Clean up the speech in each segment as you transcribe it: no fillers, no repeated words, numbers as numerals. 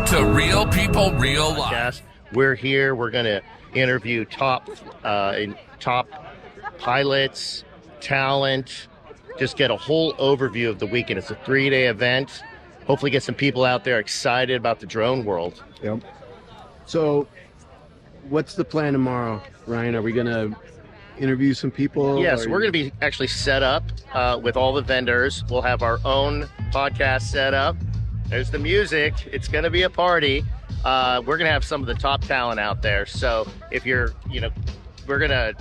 to Real People, Real Life. We're here. We're going to interview top pilots, talent, just get a whole overview of the weekend. It's a 3-day event. Hopefully get some people out there excited about the drone world. Yep. So what's the plan tomorrow, Ryan? Are we going to interview some people? Yes, we're going to be actually set up with all the vendors. We'll have our own podcast set up. There's the music. It's going to be a party. We're going to have some of the top talent out there. So if you're, we're going to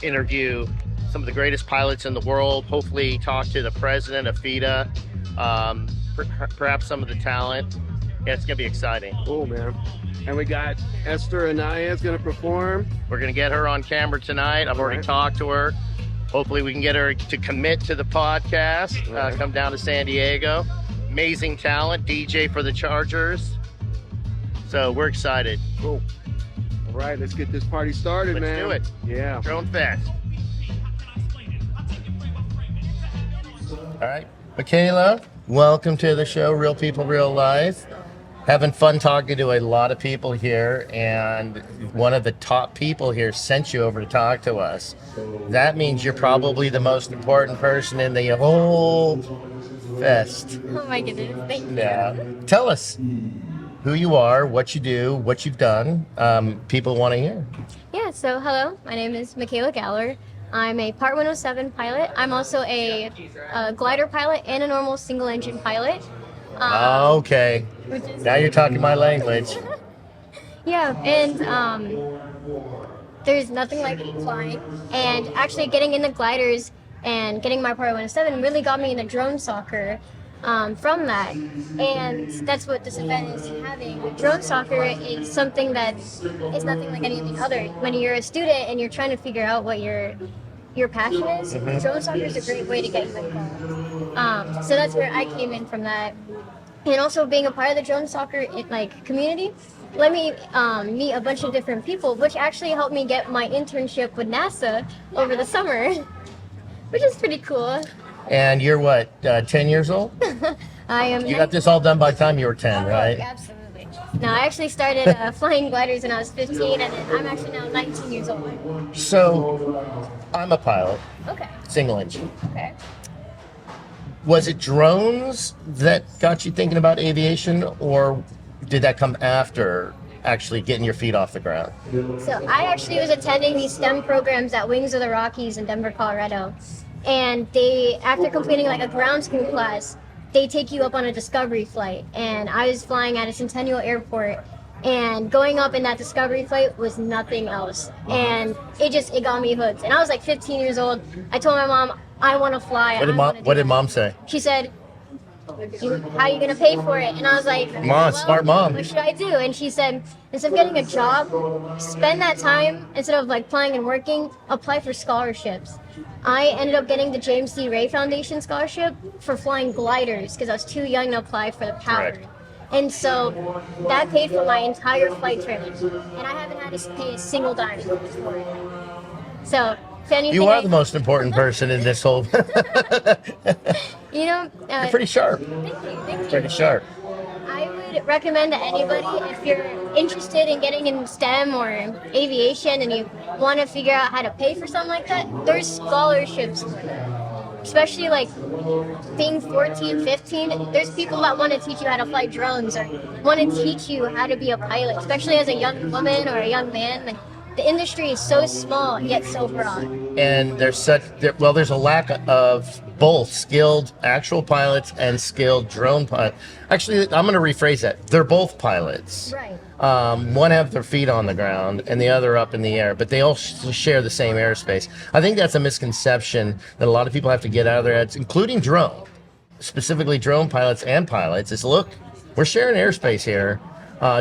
interview some of the greatest pilots in the world, hopefully talk to the president of FIDA, perhaps some of the talent. Yeah, it's going to be exciting. Cool, man. And we got Esther Anaya is going to perform. We're going to get her on camera tonight. I've already talked to her. Hopefully we can get her to commit to the podcast, come down to San Diego. Amazing talent, DJ for the Chargers. So we're excited. Cool. All right, let's get this party started, man. Let's do it. Yeah. Drone Fest. All right, Michaela, welcome to the show, Real People, Real Life. Having fun talking to a lot of people here, and one of the top people here sent you over to talk to us. That means you're probably the most important person in the whole fest. Oh my goodness, thank you. Yeah. Tell us who you are, what you do, what you've done. People want to hear. Yeah, so hello, my name is Michaela Galler. I'm a Part 107 pilot. I'm also a glider pilot and a normal single engine pilot. Okay. Now you're talking my language. Yeah, and there's nothing like flying. And actually getting into gliders and getting my Part 107 really got me into drone soccer from that. And that's what this event is having. Drone soccer is something that is nothing like anything other. When you're a student and you're trying to figure out what your passion is, drone soccer is a great way to get you involved. So that's where I came in from that. And also being a part of the drone soccer community let me meet a bunch of different people, which actually helped me get my internship with NASA over the summer, which is pretty cool. And you're what, 10 years old? I am. You got this all done by the time you were 10, right? Absolutely. No, I actually started flying gliders when I was 15, and then I'm actually now 19 years old. So, I'm a pilot. Okay. Single engine. Okay. Was it drones that got you thinking about aviation, or did that come after actually getting your feet off the ground? So I actually was attending these STEM programs at Wings of the Rockies in Denver, Colorado. And they, after completing like a ground school class, they take you up on a discovery flight. And I was flying at a Centennial Airport, and going up in that discovery flight was nothing else. And it got me hooked. And I was like 15 years old. I told my mom, I want to fly. What did mom say? She said, how are you going to pay for it? And I was like, smart mom. What should I do? And she said, instead of getting a job, spend that time, instead of like playing and working, apply for scholarships. I ended up getting the James D. Ray Foundation scholarship for flying gliders because I was too young to apply for the power. Correct. And so that paid for my entire flight trip. And I haven't had to pay a single dime for it. So, if anything, you are the most important person in this whole... You're pretty sharp. Thank you. Pretty sharp. I would recommend to anybody, if you're interested in getting in STEM or aviation and you want to figure out how to pay for something like that, there's scholarships for that. Especially like being 14, 15, there's people that want to teach you how to fly drones or want to teach you how to be a pilot, especially as a young woman or a young man. Like, the industry is so small yet so broad. And there's a lack of both skilled actual pilots and skilled drone pilots. Actually, I'm going to rephrase that. They're both pilots. Right. One have their feet on the ground and the other up in the air, but they all share the same airspace. I think that's a misconception that a lot of people have to get out of their heads, including drone, specifically drone pilots and pilots, is look, we're sharing airspace here.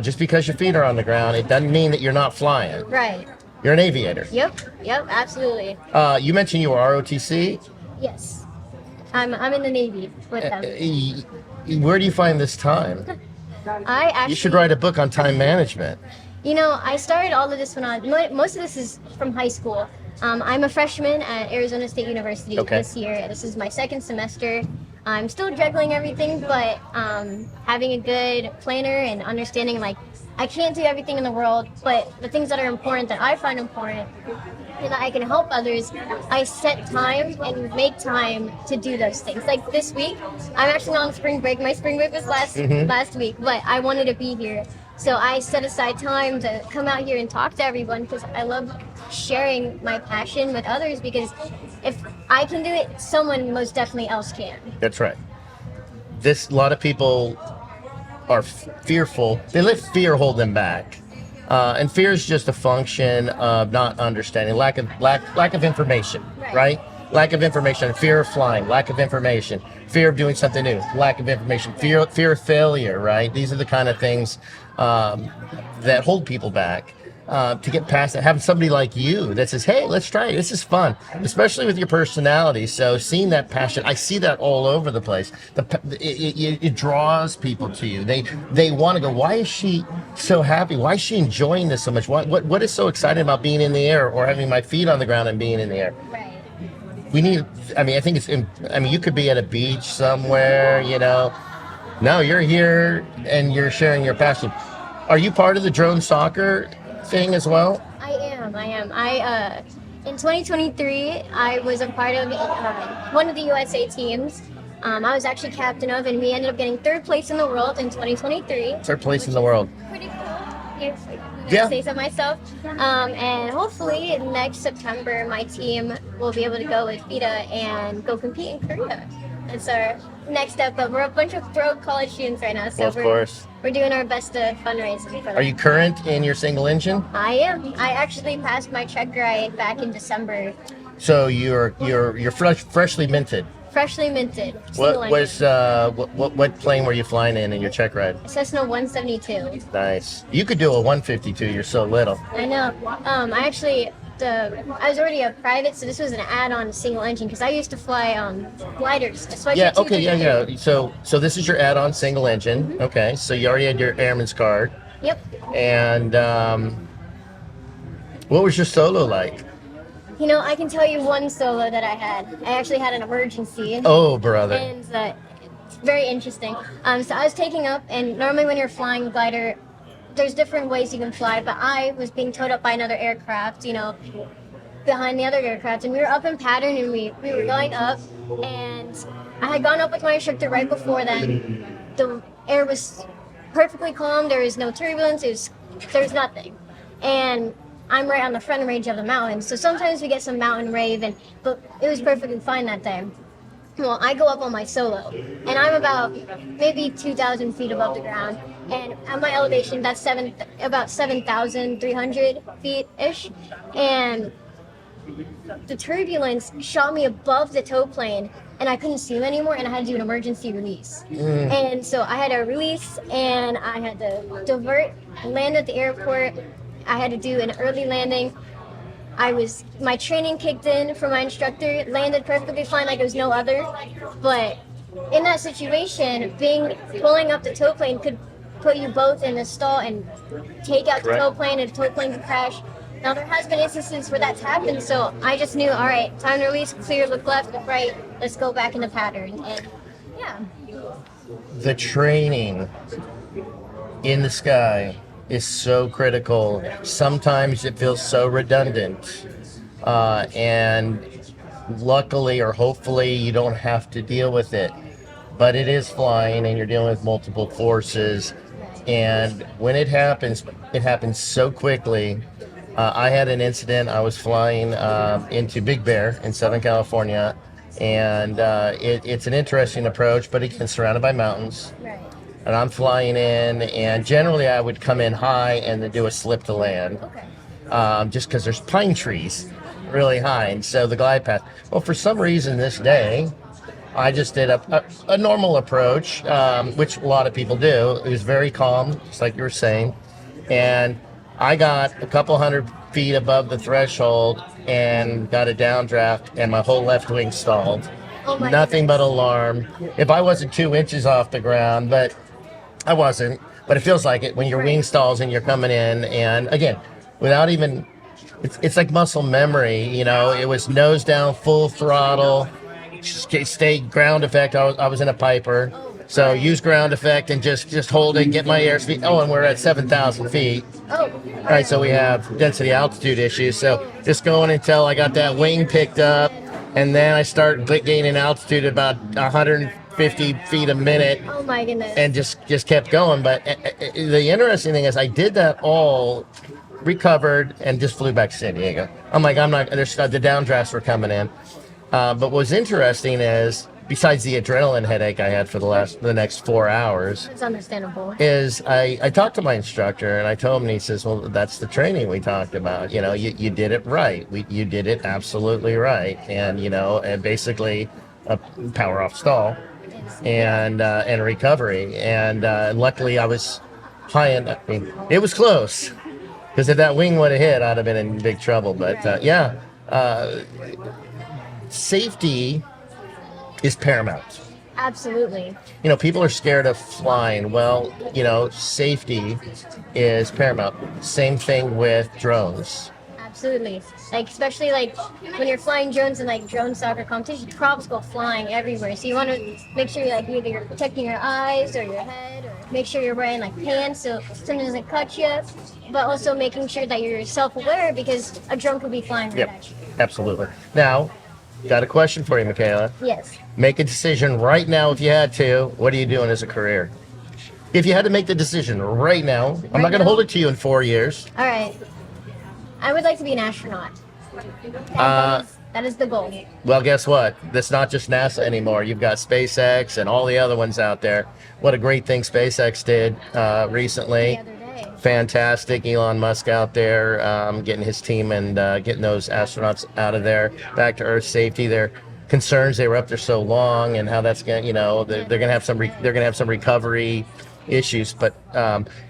Just because your feet are on the ground, it doesn't mean that you're not flying. Right. You're an aviator. Yep, absolutely. You mentioned you were ROTC? Yes. I'm in the Navy with them. Where do you find this time? You should write a book on time management. I started all of this most of this is from high school. I'm a freshman at Arizona State University this year. This is my second semester. I'm still juggling everything, but having a good planner and understanding like I can't do everything in the world, but the things that are important that I find important and that I can help others, I set time and make time to do those things. Like this week, I'm actually on spring break. My spring break was last week, but I wanted to be here. So I set aside time to come out here and talk to everyone because I love sharing my passion with others, because if I can do it, someone most definitely else can. That's right. A lot of people are fearful. They let fear hold them back. And fear is just a function of not understanding, lack of information, right? Lack of information, fear of flying, lack of information, fear of doing something new, lack of information, fear of failure, right? These are the kind of things that hold people back. To get past it, having somebody like you that says, hey, let's try it. This is fun, especially with your personality. So seeing that passion, I see that all over the place. It draws people to you. They want to go, why is she so happy? Why is she enjoying this so much? What is so exciting about being in the air or having my feet on the ground and being in the air? Right. You could be at a beach somewhere, No, you're here and you're sharing your passion. Are you part of the drone soccer thing as well? I am. In 2023, I was a part of one of the USA teams. I was actually captain of, and we ended up getting third place in the world in 2023. Third place in the world. Pretty cool. If Yeah. I say so myself. And hopefully next September, my team will be able to go with FIDA and go compete in Korea. That's our next step up. We're a bunch of broke college students right now, so Of course. we're doing our best to fundraise for that. Are you current in your single engine? I am. I actually passed my check ride back in December. So you're freshly minted. Freshly minted. What plane were you flying in your check ride? Cessna 172. Nice. You could do a 152. You're so little. I know. I was already a private, so this was an add-on single engine because I used to fly gliders. So Yeah. Okay. Yeah. So this is your add-on single engine. Mm-hmm. Okay. So you already had your airman's card. Yep. And what was your solo like? I can tell you one solo that I had. I actually had an emergency. Oh, brother. And it's very interesting. So I was taking up, and normally when you're flying a glider, there's different ways you can fly, but I was being towed up by another aircraft, behind the other aircraft, and we were up in pattern, and we were going up, and I had gone up with my instructor right before then. The air was perfectly calm, there was no turbulence, there was nothing. And I'm right on the front range of the mountain, so sometimes we get some mountain rave, but it was perfectly fine that day. Well, I go up on my solo, and I'm about maybe 2,000 feet above the ground, and at my elevation, that's about 7,300 feet-ish, and the turbulence shot me above the tow plane, and I couldn't see him anymore, and I had to do an emergency release. And so I had to release, and I had to divert, land at the airport. I had to do an early landing. My training kicked in from my instructor, landed perfectly fine like it was no other. But in that situation, pulling up the tow plane could put you both in a stall and take out the tow plane, and the tow plane could crash. Now there has been instances where that's happened, so I just knew, all right, time to release, clear, look left, look right, let's go back in the pattern. And yeah. The training in the sky is so critical. Sometimes it feels so redundant. And luckily or hopefully you don't have to deal with it. But it is flying and you're dealing with multiple forces. And when it happens so quickly. I had an incident. I was flying into Big Bear in Southern California. And it's an interesting approach, but it's surrounded by mountains. Right. And I'm flying in, and generally I would come in high and then do a slip to land. Okay. Just because there's pine trees really high, and so the glide path. Well, for some reason this day, I just did a normal approach, which a lot of people do. It was very calm, just like you were saying. And I got a couple hundred feet above the threshold and got a downdraft, and my whole left wing stalled. Oh my Nothing goodness. but alarm. If I wasn't 2 inches off the ground, but I wasn't. But it feels like it when your wing stalls and you're coming in. And again, without even, it's like muscle memory, It was nose down, full throttle, stay ground effect. I was in a Piper. So use ground effect and just hold it, get my airspeed. Oh, and we're at 7,000 feet. Oh. All right, so we have density altitude issues. So just going until I got that wing picked up, and then I start gaining altitude at about 150 feet a minute. Oh my goodness. And just kept going. But the interesting thing is I did that all, recovered, and just flew back to San Diego. I'm like, there's the downdrafts were coming in. But what was interesting is, besides the adrenaline headache I had for the next 4 hours, It's understandable. is I talked to my instructor and I told him, and he says, well, that's the training we talked about. You know, you did it right. You did it absolutely right. And, you know, and basically a power off stall and recovery. And luckily I was high enough. I mean, it was close, because if that wing would have hit, I'd have been in big trouble. But safety is paramount. Absolutely. You know, people are scared of flying. Well, you know, safety is paramount. Same thing with drones. Absolutely. Like, especially like when you're flying drones in like drone soccer competitions, props go flying everywhere. So you want to make sure either you're protecting your eyes or your head, or make sure you're wearing like pants so something doesn't cut you. But also making sure that you're self-aware, because a drone could be flying right at you. Absolutely. Now, got a question for you, Michaela. Yes. Make a decision right now if you had to. What are you doing as a career? If you had to make the decision right now, I'm not going to hold it to you in 4 years. All right. I would like to be an astronaut. That is the goal. Well, guess what? That's not just NASA anymore. You've got SpaceX and all the other ones out there. What a great thing SpaceX did recently. The other day. Fantastic. Elon Musk out there getting his team and getting those astronauts out of there, back to Earth safety. Their concerns, they were up there so long, and how that's going to, you know, they're going to have some they're going to have some recovery issues. But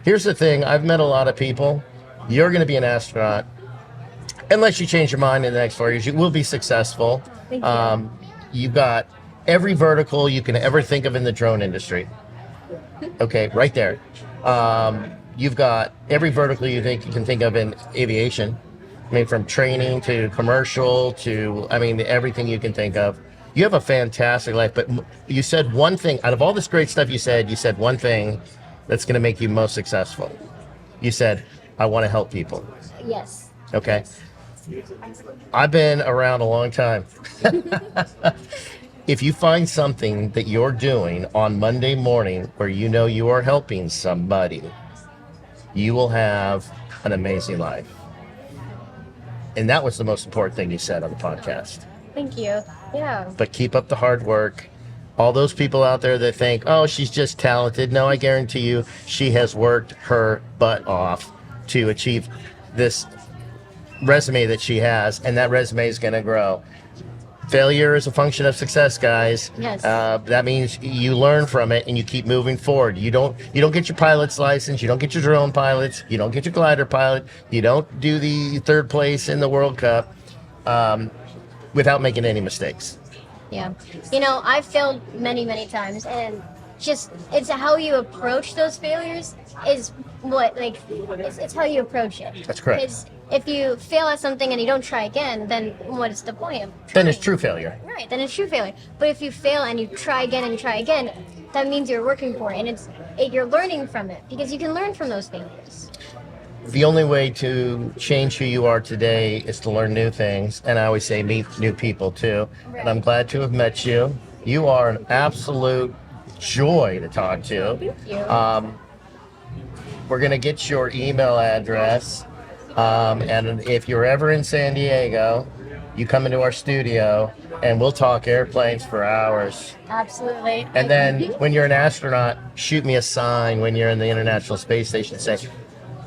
here's the thing. I've met a lot of people. You're going to be an astronaut. Unless you change your mind in the next 4 years, you will be successful. Thank you. You've got every vertical you can ever think of in the drone industry. Okay, right there. You've got every vertical you can think of in aviation. I mean, from training to commercial to, I mean, everything you can think of. You have a fantastic life, but you said one thing, out of all this great stuff you said one thing that's going to make you most successful. You said, I want to help people. Yes. Okay. I've been around a long time. If you find something that you're doing on Monday morning where you know you are helping somebody, you will have an amazing life. And that was the most important thing you said on the podcast. Thank you. Yeah. But keep up the hard work. All those people out there that think, oh, she's just talented. No, I guarantee you, she has worked her butt off to achieve this resume that she has, and that resume is going to grow. Failure is a function of success, guys. Yes. That means you learn from it and you keep moving forward. You don't get your pilot's license. You don't get your drone pilots. You don't get your glider pilot. You don't do the third place in the World Cup without making any mistakes. Yeah. You know, I've failed many, many times, and just it's how you approach those failures is what, like, it's how you approach it. That's correct. Because if you fail at something and you don't try again, then what is the point of trying? Then it's true failure. Right, then it's true failure. But if you fail and you try again and try again, that means you're working for it, and you're learning from it, because you can learn from those failures. The only way to change who you are today is to learn new things, and I always say meet new people too. Right. And I'm glad to have met you. You are an absolute joy to talk to. Thank you. We're going to get your email address, and if you're ever in San Diego, you come into our studio and we'll talk airplanes for hours. Absolutely. And then when you're an astronaut, shoot me a sign when you're in the International Space Station. Say,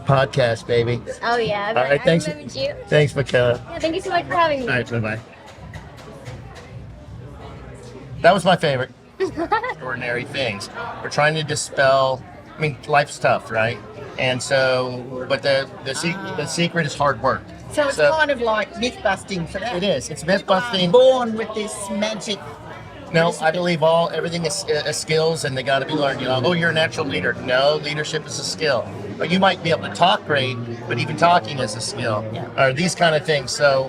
podcast, baby. Oh yeah. All right, thanks. I remembered you. Thanks, Michaela. Yeah, thank you so much for having me. All right, bye-bye. That was my favorite. Extraordinary things. We're trying to dispel, I mean, life's tough, right? And so, but the secret is hard work. So it's kind of like myth busting for that. It is. It's myth busting. Born with this magic. No, I believe everything is skills, and they got to be learned. You know, oh, you're a natural leader. No, leadership is a skill. But you might be able to talk great, but even talking is a skill. Yeah. Or these kind of things. So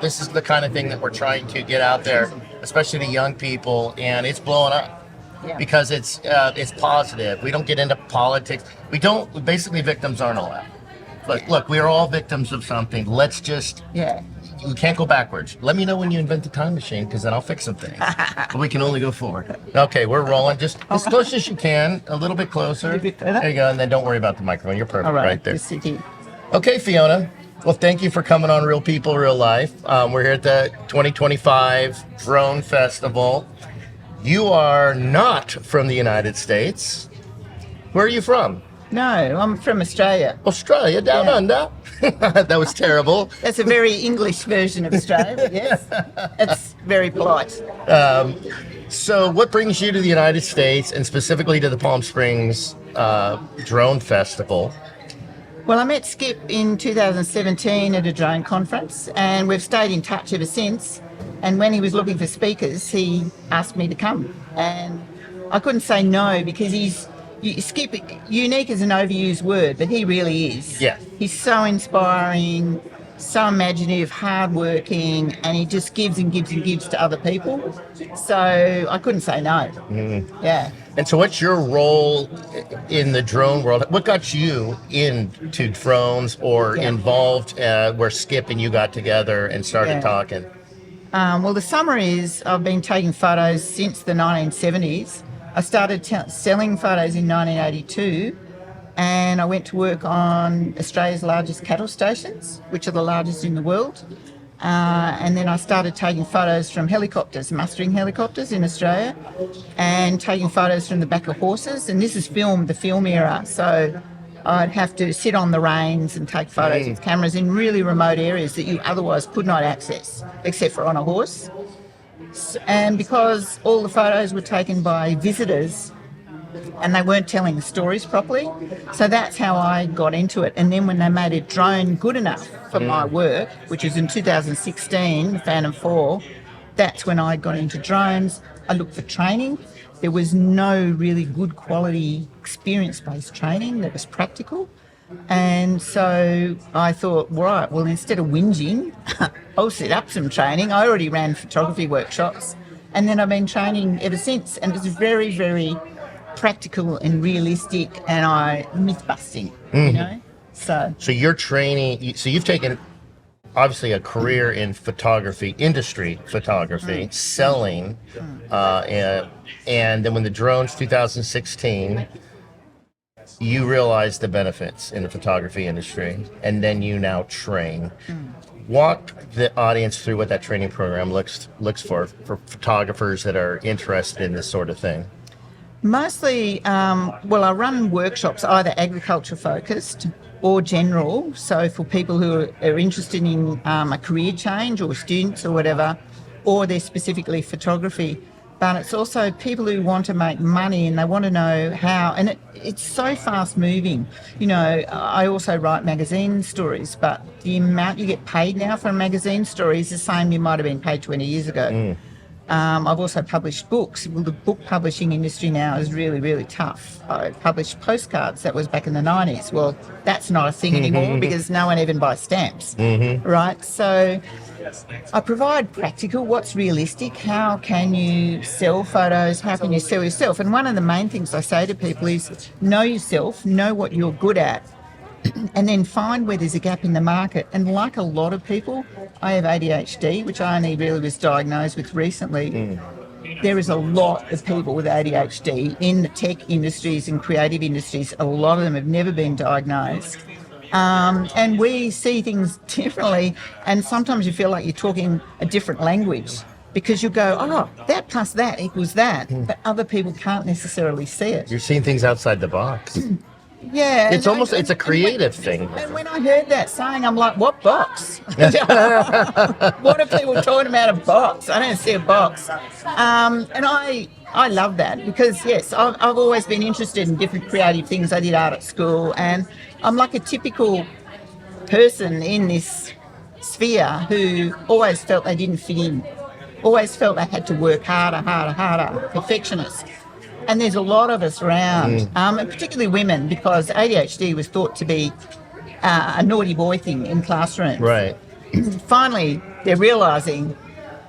this is the kind of thing that we're trying to get out there. especially to young people, and it's blowing up. Yeah. Because it's positive. We don't get into politics. Basically victims aren't allowed. But look, we're all victims of something. Let's just, we can't go backwards. Let me know when you invent the time machine, because then I'll fix some things. But we can only go forward. Okay, we're rolling. Just as close as you can, a little bit closer. There you go, and then don't worry about the microphone. You're perfect right there. Just sit here. Okay, Fiona. Well, thank you for coming on Real People, Real Life. We're here at the 2025 Drone Festival. You are not from the United States. Where are you from? No, I'm from Australia. Australia, down under. That was terrible. That's a very English version of Australia, but yes. It's very polite. So what brings you to the United States and specifically to the Palm Springs Drone Festival? Well, I met Skip in 2017 at a drone conference, and we've stayed in touch ever since. And when he was looking for speakers, he asked me to come. And I couldn't say no, because Skip, unique is an overused word, but he really is. Yeah. He's so inspiring, so imaginative, hardworking, and he just gives and gives and gives to other people. So I couldn't say no. Yeah. And so what's your role in the drone world? What got you into drones or involved where Skip and you got together and started talking? Well, the summary is I've been taking photos since the 1970s. I started selling photos in 1982, and I went to work on Australia's largest cattle stations, which are the largest in the world. And then I started taking photos from helicopters, mustering helicopters in Australia, and taking photos from the back of horses. And this is the film era, so I'd have to sit on the reins and take photos with cameras in really remote areas that you otherwise could not access, except for on a horse. And because all the photos were taken by visitors and they weren't telling the stories properly, so that's how I got into it. And then when they made a drone good enough for my work, which was in 2016, the Phantom 4, that's when I got into drones. I looked for training. There was no really good quality experience-based training that was practical. And so I thought, right, well, instead of whinging, I'll set up some training. I already ran photography workshops, and then I've been training ever since. And it's very, very practical and realistic, and myth-busting, you know? So you're training, so you've taken obviously a career in photography, industry photography, selling, and then when the drones 2016, you realized the benefits in the photography industry, and then you now train. Walk the audience through what that training program looks for photographers that are interested in this sort of thing. Mostly, I run workshops, either agriculture focused or general. So for people who are interested in a career change, or students or whatever, or they're specifically photography. But it's also people who want to make money and they want to know how, and it's so fast moving. You know, I also write magazine stories, but the amount you get paid now for a magazine story is the same you might have been paid 20 years ago. I've also published books. Well, the book publishing industry now is really, really tough. I published postcards. That was back in the 90s. Well, that's not a thing anymore because no one even buys stamps, right? So I provide practical, what's realistic, how can you sell photos, how can you sell yourself? And one of the main things I say to people is know yourself, know what you're good at, and then find where there's a gap in the market. And like a lot of people, I have ADHD, which I only really was diagnosed with recently. There is a lot of people with ADHD in the tech industries and creative industries. A lot of them have never been diagnosed. And we see things differently, and sometimes you feel like you're talking a different language because you go, oh, that plus that equals that, but other people can't necessarily see it. You're seeing things outside the box. Yeah. It's a creative thing. And when I heard that saying, I'm like, what box? What are people talking about a box? I don't see a box. And I love that because, yes, I've always been interested in different creative things. I did art at school, and I'm like a typical person in this sphere who always felt they didn't fit in, always felt they had to work harder, perfectionist. And there's a lot of us around, and particularly women, because ADHD was thought to be a naughty boy thing in classrooms. Right. Finally, they're realising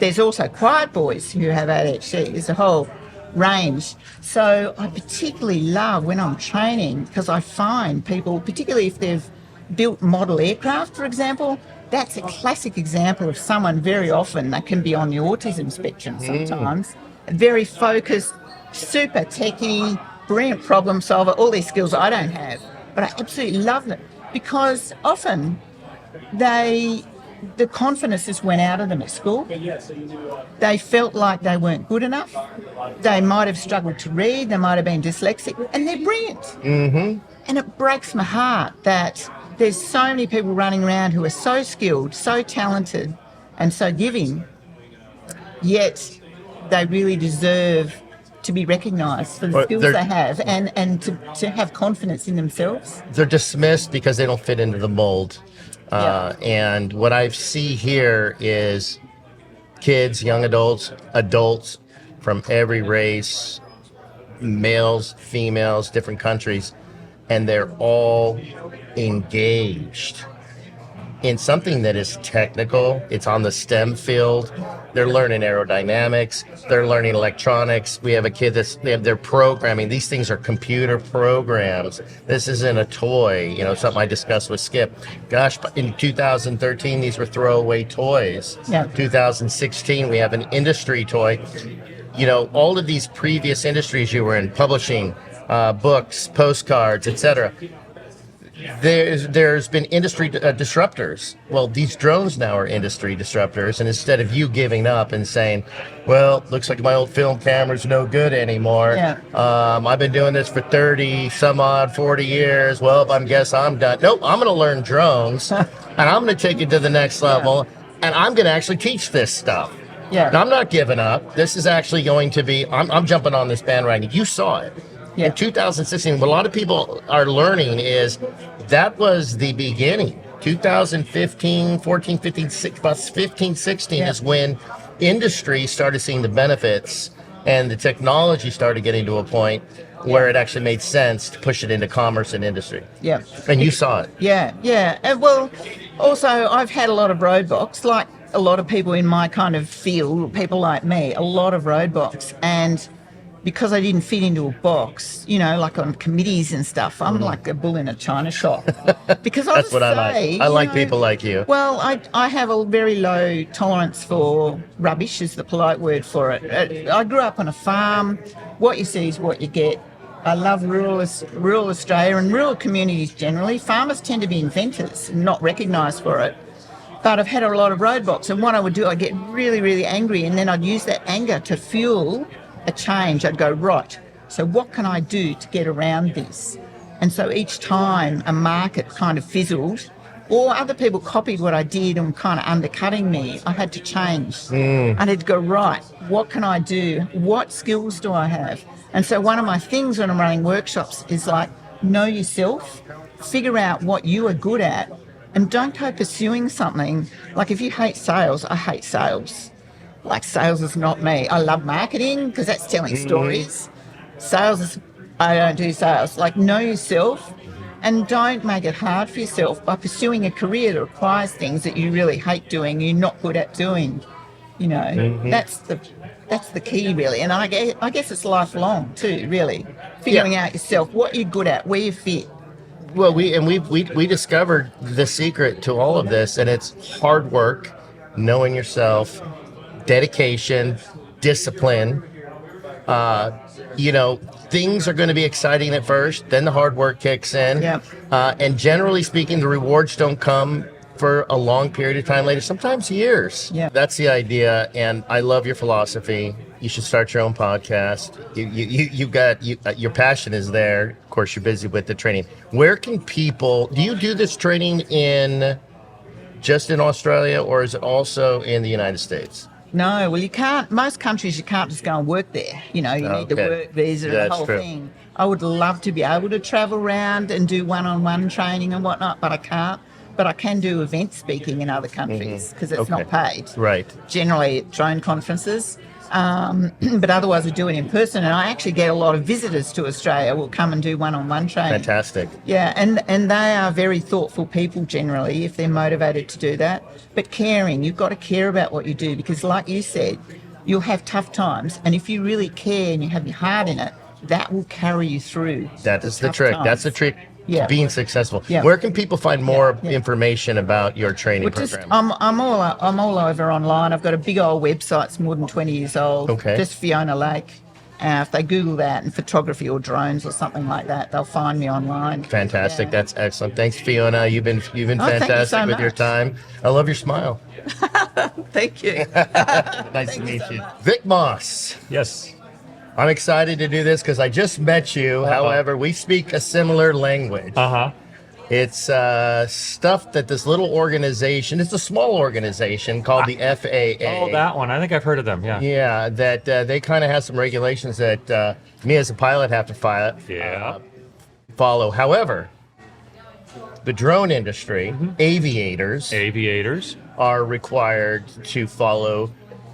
there's also quiet boys who have ADHD. There's a whole range. So I particularly love when I'm training, because I find people, particularly if they've built model aircraft, for example, that's a classic example of someone very often that can be on the autism spectrum sometimes, very focused, super techie, brilliant problem solver, all these skills I don't have, but I absolutely love them, because often the confidence just went out of them at school. They felt like they weren't good enough. They might have struggled to read, they might have been dyslexic, and they're brilliant. Mm-hmm. And it breaks my heart that there's so many people running around who are so skilled, so talented, and so giving, yet they really deserve to be recognised for the skills they have, and to have confidence in themselves. They're dismissed because they don't fit into the mold. And what I see here is kids, young adults from every race, males, females, different countries, and they're all engaged in something that is technical. It's on the STEM field. They're learning aerodynamics. They're learning electronics. We have a kid they're programming. These things are computer programs. This isn't a toy, something I discussed with Skip. Gosh, in 2013, these were throwaway toys. Yeah. 2016, we have an industry toy. All of these previous industries you were in, publishing, books, postcards, etc. There's been industry disruptors. Well, these drones now are industry disruptors, and instead of you giving up and saying, well, looks like my old film camera's no good anymore. Yeah. I've been doing this for 40 years. Well, I guess I'm done. Nope, I'm going to learn drones, and I'm going to take it to the next level, and I'm going to actually teach this stuff. Yeah. And I'm not giving up. This is actually going to be, I'm jumping on this bandwagon. You saw it. Yeah. In 2016, what a lot of people are learning is that was the beginning. 2015, 14, 15, 16 is when industry started seeing the benefits, and the technology started getting to a point where it actually made sense to push it into commerce and industry. Yeah. And you saw it. Yeah. And well, also, I've had a lot of roadblocks, like a lot of people in my kind of field, people like me, a lot of roadblocks. And because I didn't fit into a box, like on committees and stuff, I'm like a bull in a china shop. Because That's what I like. I like people like you. Well, I have a very low tolerance for rubbish, is the polite word for it. I grew up on a farm. What you see is what you get. I love rural Australia and rural communities generally. Farmers tend to be inventors and not recognised for it. But I've had a lot of roadblocks, and what I would do, I'd get really, really angry, and then I'd use that anger to fuel a change. I'd go, right, so what can I do to get around this? And so each time a market kind of fizzled, or other people copied what I did and kind of undercutting me, I had to change. I had to go, right, what can I do? What skills do I have? And so one of my things when I'm running workshops is like, know yourself, figure out what you are good at, and don't go pursuing something. Like if you hate sales, I hate sales. Like sales is not me. I love marketing because that's telling stories. Sales is, I don't do sales. Like know yourself and don't make it hard for yourself by pursuing a career that requires things that you really hate doing, you're not good at doing. That's the key really. And I guess it's lifelong too, really. Figuring out yourself, what you're good at, where you fit. Well, we discovered the secret to all of this, and it's hard work, knowing yourself, dedication, discipline. Things are going to be exciting at first, then the hard work kicks in. Yep. And generally speaking, the rewards don't come for a long period of time later, sometimes years. Yeah. That's the idea, and I love your philosophy. You should start your own podcast. Your passion is there. Of course, you're busy with the training. Where can people, do you do this training just in Australia, or is it also in the United States? No, well, you can't. Most countries, you can't just go and work there. You need the work visa and the whole thing. I would love to be able to travel around and do one-on-one training and whatnot, but I can't. But I can do event speaking in other countries because it's not paid. Right. Generally at drone conferences. But otherwise, I do it in person, and I actually get a lot of visitors to Australia will come and do one-on-one training. Fantastic. Yeah, and they are very thoughtful people generally if they're motivated to do that. But caring, you've got to care about what you do because, like you said, you'll have tough times, and if you really care and you have your heart in it, that will carry you through. That is the trick. times. That's the trick. Yeah. Being successful. Yeah. Where can people find more Yeah. information about your training program? I'm all over online. I've got a big old website. It's more than 20 years old. Okay. Just Fiona Lake. If they Google that and photography or drones or something like that, they'll find me online. Fantastic. Yeah. That's excellent. Thanks, Fiona. You've been thank you fantastic so with your much. time. I love your smile. Thank you. Nice to meet you. Vic Moss. Yes. I'm excited to do this because I just met you. However, we speak a similar language. It's stuff that this little organization, it's a small organization called the FAA. Oh, that one. I think I've heard of them. Yeah. Yeah, that they kind of have some regulations that me as a pilot have to follow. However, the drone industry, aviators, are required to follow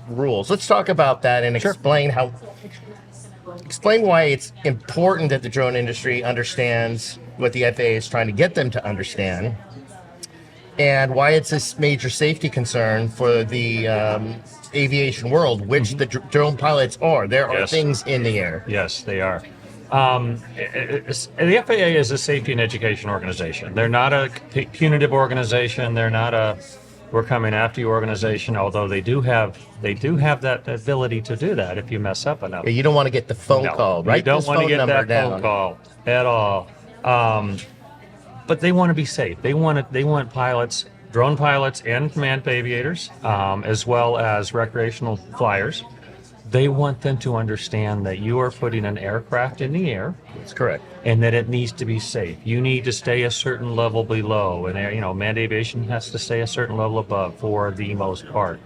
rules. Let's talk about that and explain why it's important that the drone industry understands what the FAA is trying to get them to understand, and why it's a major safety concern for the aviation world, which the drone pilots are. There are things in the air. Yes, they are. The FAA is a safety and education organization. They're not a punitive organization. They're not a we're coming after you organization, although they do have that ability to do that if you mess up enough. You don't want to get the phone call, right? You don't want to get that phone call at all. But they want to be safe. They want pilots, drone pilots and manned aviators, as well as recreational flyers. They want them to understand that you are putting an aircraft in the air. That's correct. And that it needs to be safe. You need to stay a certain level below, and manned aviation has to stay a certain level above for the most part.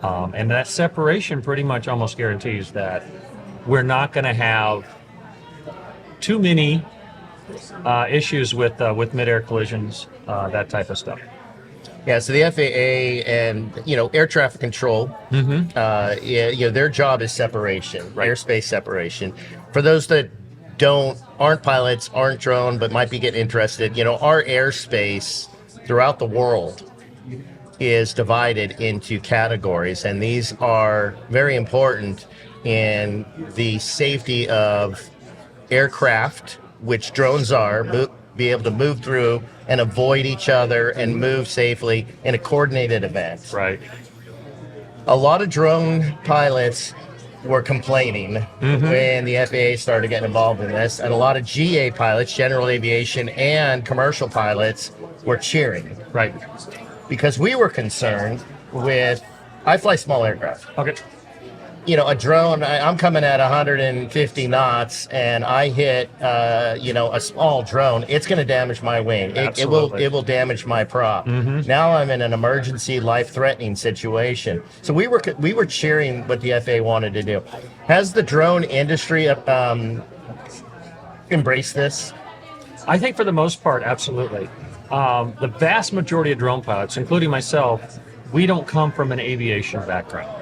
And that separation pretty much almost guarantees that we're not going to have too many issues with mid-air collisions, that type of stuff. Yeah, so the FAA and air traffic control, their job is separation, airspace separation. For those that aren't pilots, aren't drone, but might be getting interested, our airspace throughout the world is divided into categories, and these are very important in the safety of aircraft, which drones are, be able to move through and avoid each other and move safely in a coordinated event. Right. A lot of drone pilots were complaining when the FAA started getting involved in this, and a lot of GA pilots, general aviation, and commercial pilots were cheering. Right. Because we were concerned with, I fly small aircraft. Okay. A drone, I'm coming at 150 knots and I hit, a small drone, it's going to damage my wing. It will damage my prop. Now I'm in an emergency, life-threatening situation. So we were cheering what the FAA wanted to do. Has the drone industry embraced this? I think for the most part, absolutely. The vast majority of drone pilots, including myself, we don't come from an aviation background.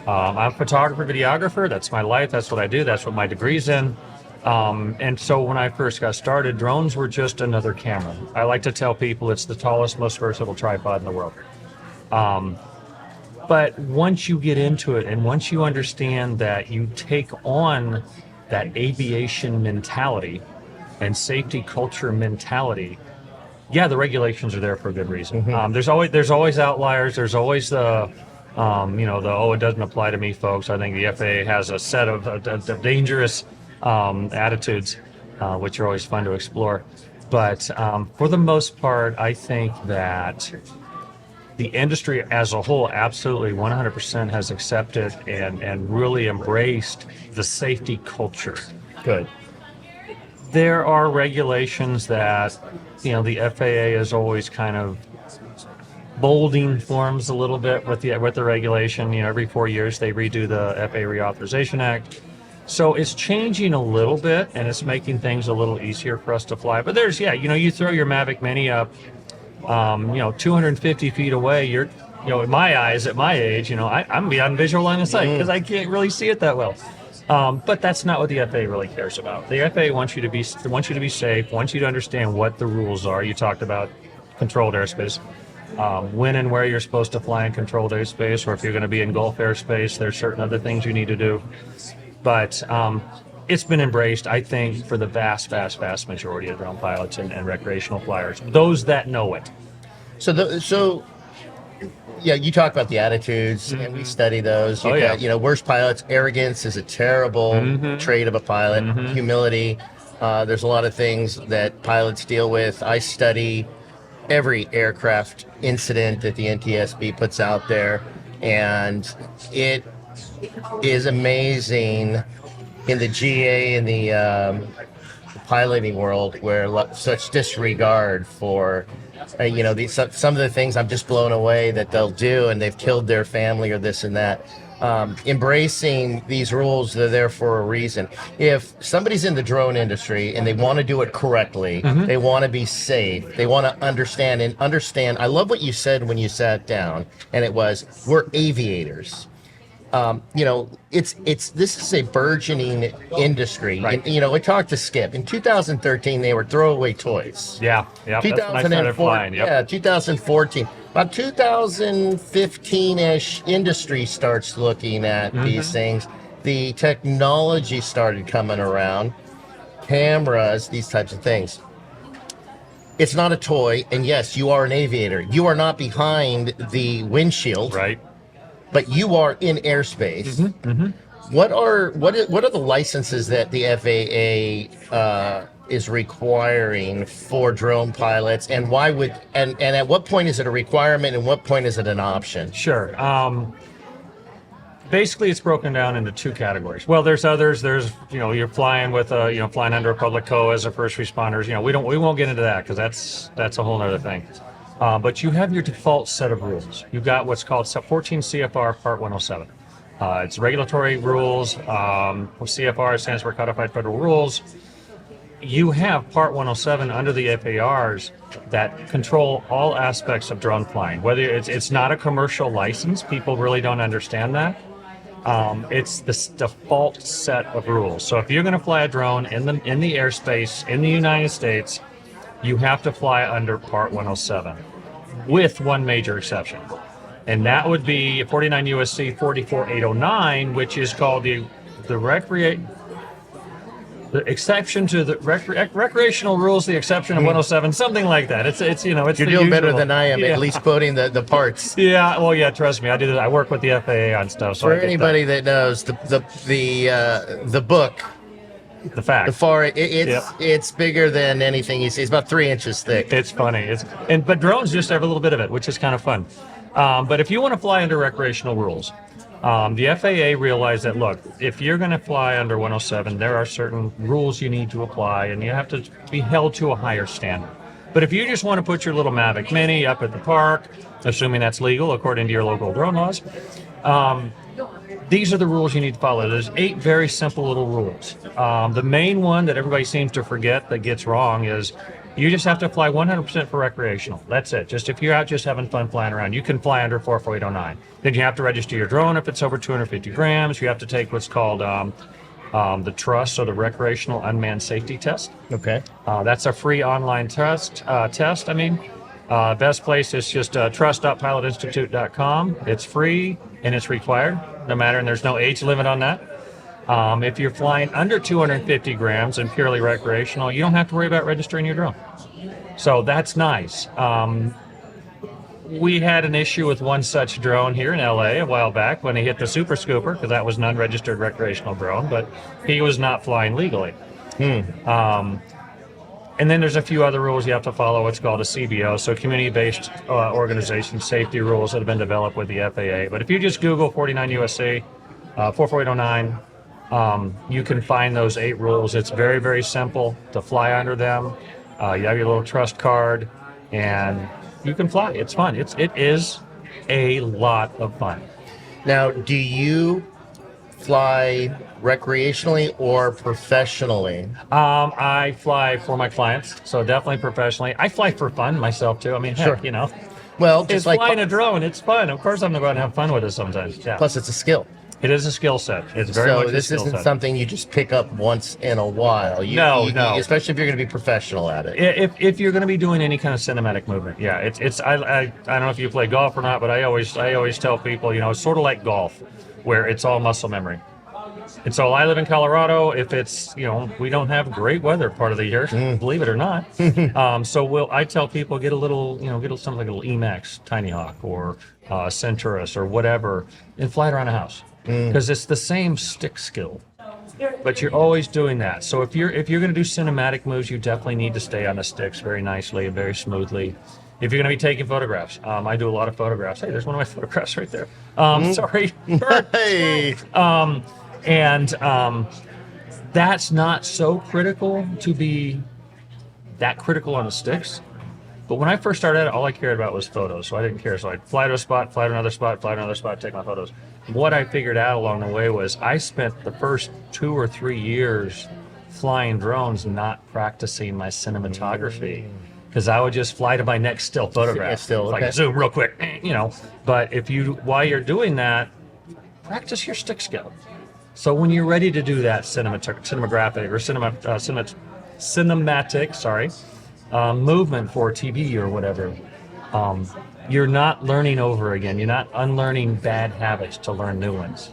I'm a photographer, videographer. That's my life. That's what I do. That's what my degree's in. And so when I first got started, drones were just another camera. I like to tell people it's the tallest, most versatile tripod in the world. But once you get into it and once you understand that you take on that aviation mentality and safety culture mentality, yeah, the regulations are there for a good reason. There's always outliers. There's always the it doesn't apply to me, folks. I think the FAA has a set of dangerous attitudes, which are always fun to explore. But for the most part, I think that the industry as a whole absolutely 100% has accepted and really embraced the safety culture. Good. There are regulations that, the FAA is always kind of molding forms a little bit with the regulation. Every 4 years they redo the FAA Reauthorization Act. So it's changing a little bit and it's making things a little easier for us to fly. But there's, you throw your Mavic Mini up, 250 feet away, in my eyes, at my age, I'm beyond visual line of sight because I can't really see it that well. But that's not what the FAA really cares about. The FAA wants you to be safe, wants you to understand what the rules are. You talked about controlled airspace, when and where you're supposed to fly in controlled airspace, or if you're going to be in Gulf airspace, there's certain other things you need to do. But it's been embraced, I think, for the vast, vast, vast majority of drone pilots and recreational flyers, those that know it. So yeah, you talk about the attitudes, and we study those. Worst pilots, arrogance is a terrible trait of a pilot. Humility. There's a lot of things that pilots deal with. I study every aircraft incident that the NTSB puts out there, and it is amazing in the GA and the piloting world where such disregard for some of the things. I'm just blown away that they'll do, and they've killed their family or this and that. Embracing these rules, they're there for a reason. If somebody's in the drone industry and they want to do it correctly, they want to be safe, they want to understand. I love what you said when you sat down, and it was, we're aviators. This is a burgeoning industry. Right. And, I talked to Skip. In 2013, they were throwaway toys. Yeah. That's when I started flying. Yep. Yeah, 2014. About 2015-ish, industry starts looking at these things. The technology started coming around, cameras, these types of things. It's not a toy, and yes, you are an aviator. You are not behind the windshield. Right. But you are in airspace. What are the licenses that the FAA is requiring for drone pilots, and why would and at what point is it a requirement, and what point is it an option? Sure. Basically, it's broken down into two categories. Well, there's others. There's you're flying with flying under a public CO as a first responders. We won't get into that because that's a whole other thing. But you have your default set of rules. You've got what's called 14 CFR Part 107. It's regulatory rules. CFR stands for Codified Federal Rules. You have Part 107 under the FARs that control all aspects of drone flying. Whether it's not a commercial license, people really don't understand that. It's the default set of rules. So if you're going to fly a drone in the airspace in the United States, you have to fly under Part 107, with one major exception. And that would be 49 USC 44809, which is called the exception to the recreational rules, the exception of 107, something like that. It's You're doing better than I am, at least quoting the parts. Yeah, well, yeah, trust me, I do that. I work with the FAA on stuff. So for anybody that knows, the book, the fact, it's bigger than anything you see. It's about 3 inches thick. It's funny. But drones just have a little bit of it, which is kind of fun. But if you want to fly under recreational rules, the FAA realized that, look, if you're going to fly under 107, there are certain rules you need to apply, and you have to be held to a higher standard. But if you just want to put your little Mavic Mini up at the park, assuming that's legal according to your local drone laws, these are the rules you need to follow. There's 8 very simple little rules. The main one that everybody seems to forget that gets wrong is you just have to fly 100% for recreational. That's it. Just if you're out just having fun flying around, you can fly under 44809. Then you have to register your drone if it's over 250 grams. You have to take what's called the TRUST, or the Recreational Unmanned Safety Test. Okay. That's a free online test. Best place is just trust.pilotinstitute.com. It's free and it's required, no matter, and there's no age limit on that. If you're flying under 250 grams and purely recreational, you don't have to worry about registering your drone. So that's nice. We had an issue with one such drone here in LA a while back when he hit the Super Scooper, because that was an unregistered recreational drone, but he was not flying legally. And then there's a few other rules you have to follow. What's called a CBO, so community-based organization safety rules that have been developed with the FAA. But if you just Google 49 USC 44809, you can find those 8 rules. It's very, very simple to fly under them. You have your little trust card, and you can fly. It's fun. It is a lot of fun. Now, do you fly recreationally or professionally? I fly for my clients, so definitely professionally. I fly for fun myself too. I mean, heck, Sure. Well, It's just like flying a drone. It's fun. Of course, I'm going to go out and have fun with it sometimes. Yeah. plus it's a skill. It is a skill set. It's very much So a this skill isn't set. something you just pick up once in a while. No. Especially if you're going to be professional at it. If you're going to be doing any kind of cinematic movement, yeah, I don't know if you play golf or not, but I always tell people, it's sort of like golf, where it's all muscle memory. And so I live in Colorado. If it's we don't have great weather part of the year, believe it or not. So I tell people get a little get something like a little Emax Tiny Hawk or Centurus or whatever, and fly it around a house because it's the same stick skill. But you're always doing that. So if you're going to do cinematic moves, you definitely need to stay on the sticks very nicely and very smoothly. If you're going to be taking photographs, I do a lot of photographs. Hey, there's one of my photographs right there. Sorry. Hey. That's not so critical to be that critical on the sticks. But when I first started out, all I cared about was photos. So I didn't care. So I'd fly to a spot, fly to another spot, fly to another spot, take my photos. What I figured out along the way was I spent the first 2 or 3 years flying drones not practicing my cinematography. Because I would just fly to my next still photograph. Like zoom real quick, But while you're doing that, practice your stick skill. So when you're ready to do that cinematographic or cinematic, movement for TV or whatever, you're not learning over again. You're not unlearning bad habits to learn new ones.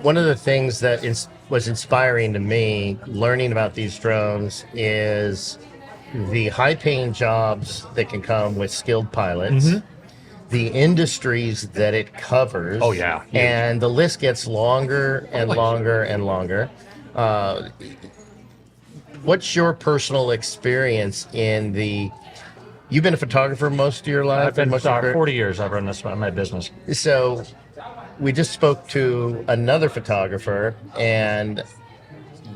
One of the things that was inspiring to me learning about these drones is the high-paying jobs that can come with skilled pilots, the industries that it covers. Oh, yeah. Huge. And the list gets longer and longer and longer. What's your personal experience in you've been a photographer most of your life? I've been 40 years. I've run my business. So we just spoke to another photographer, and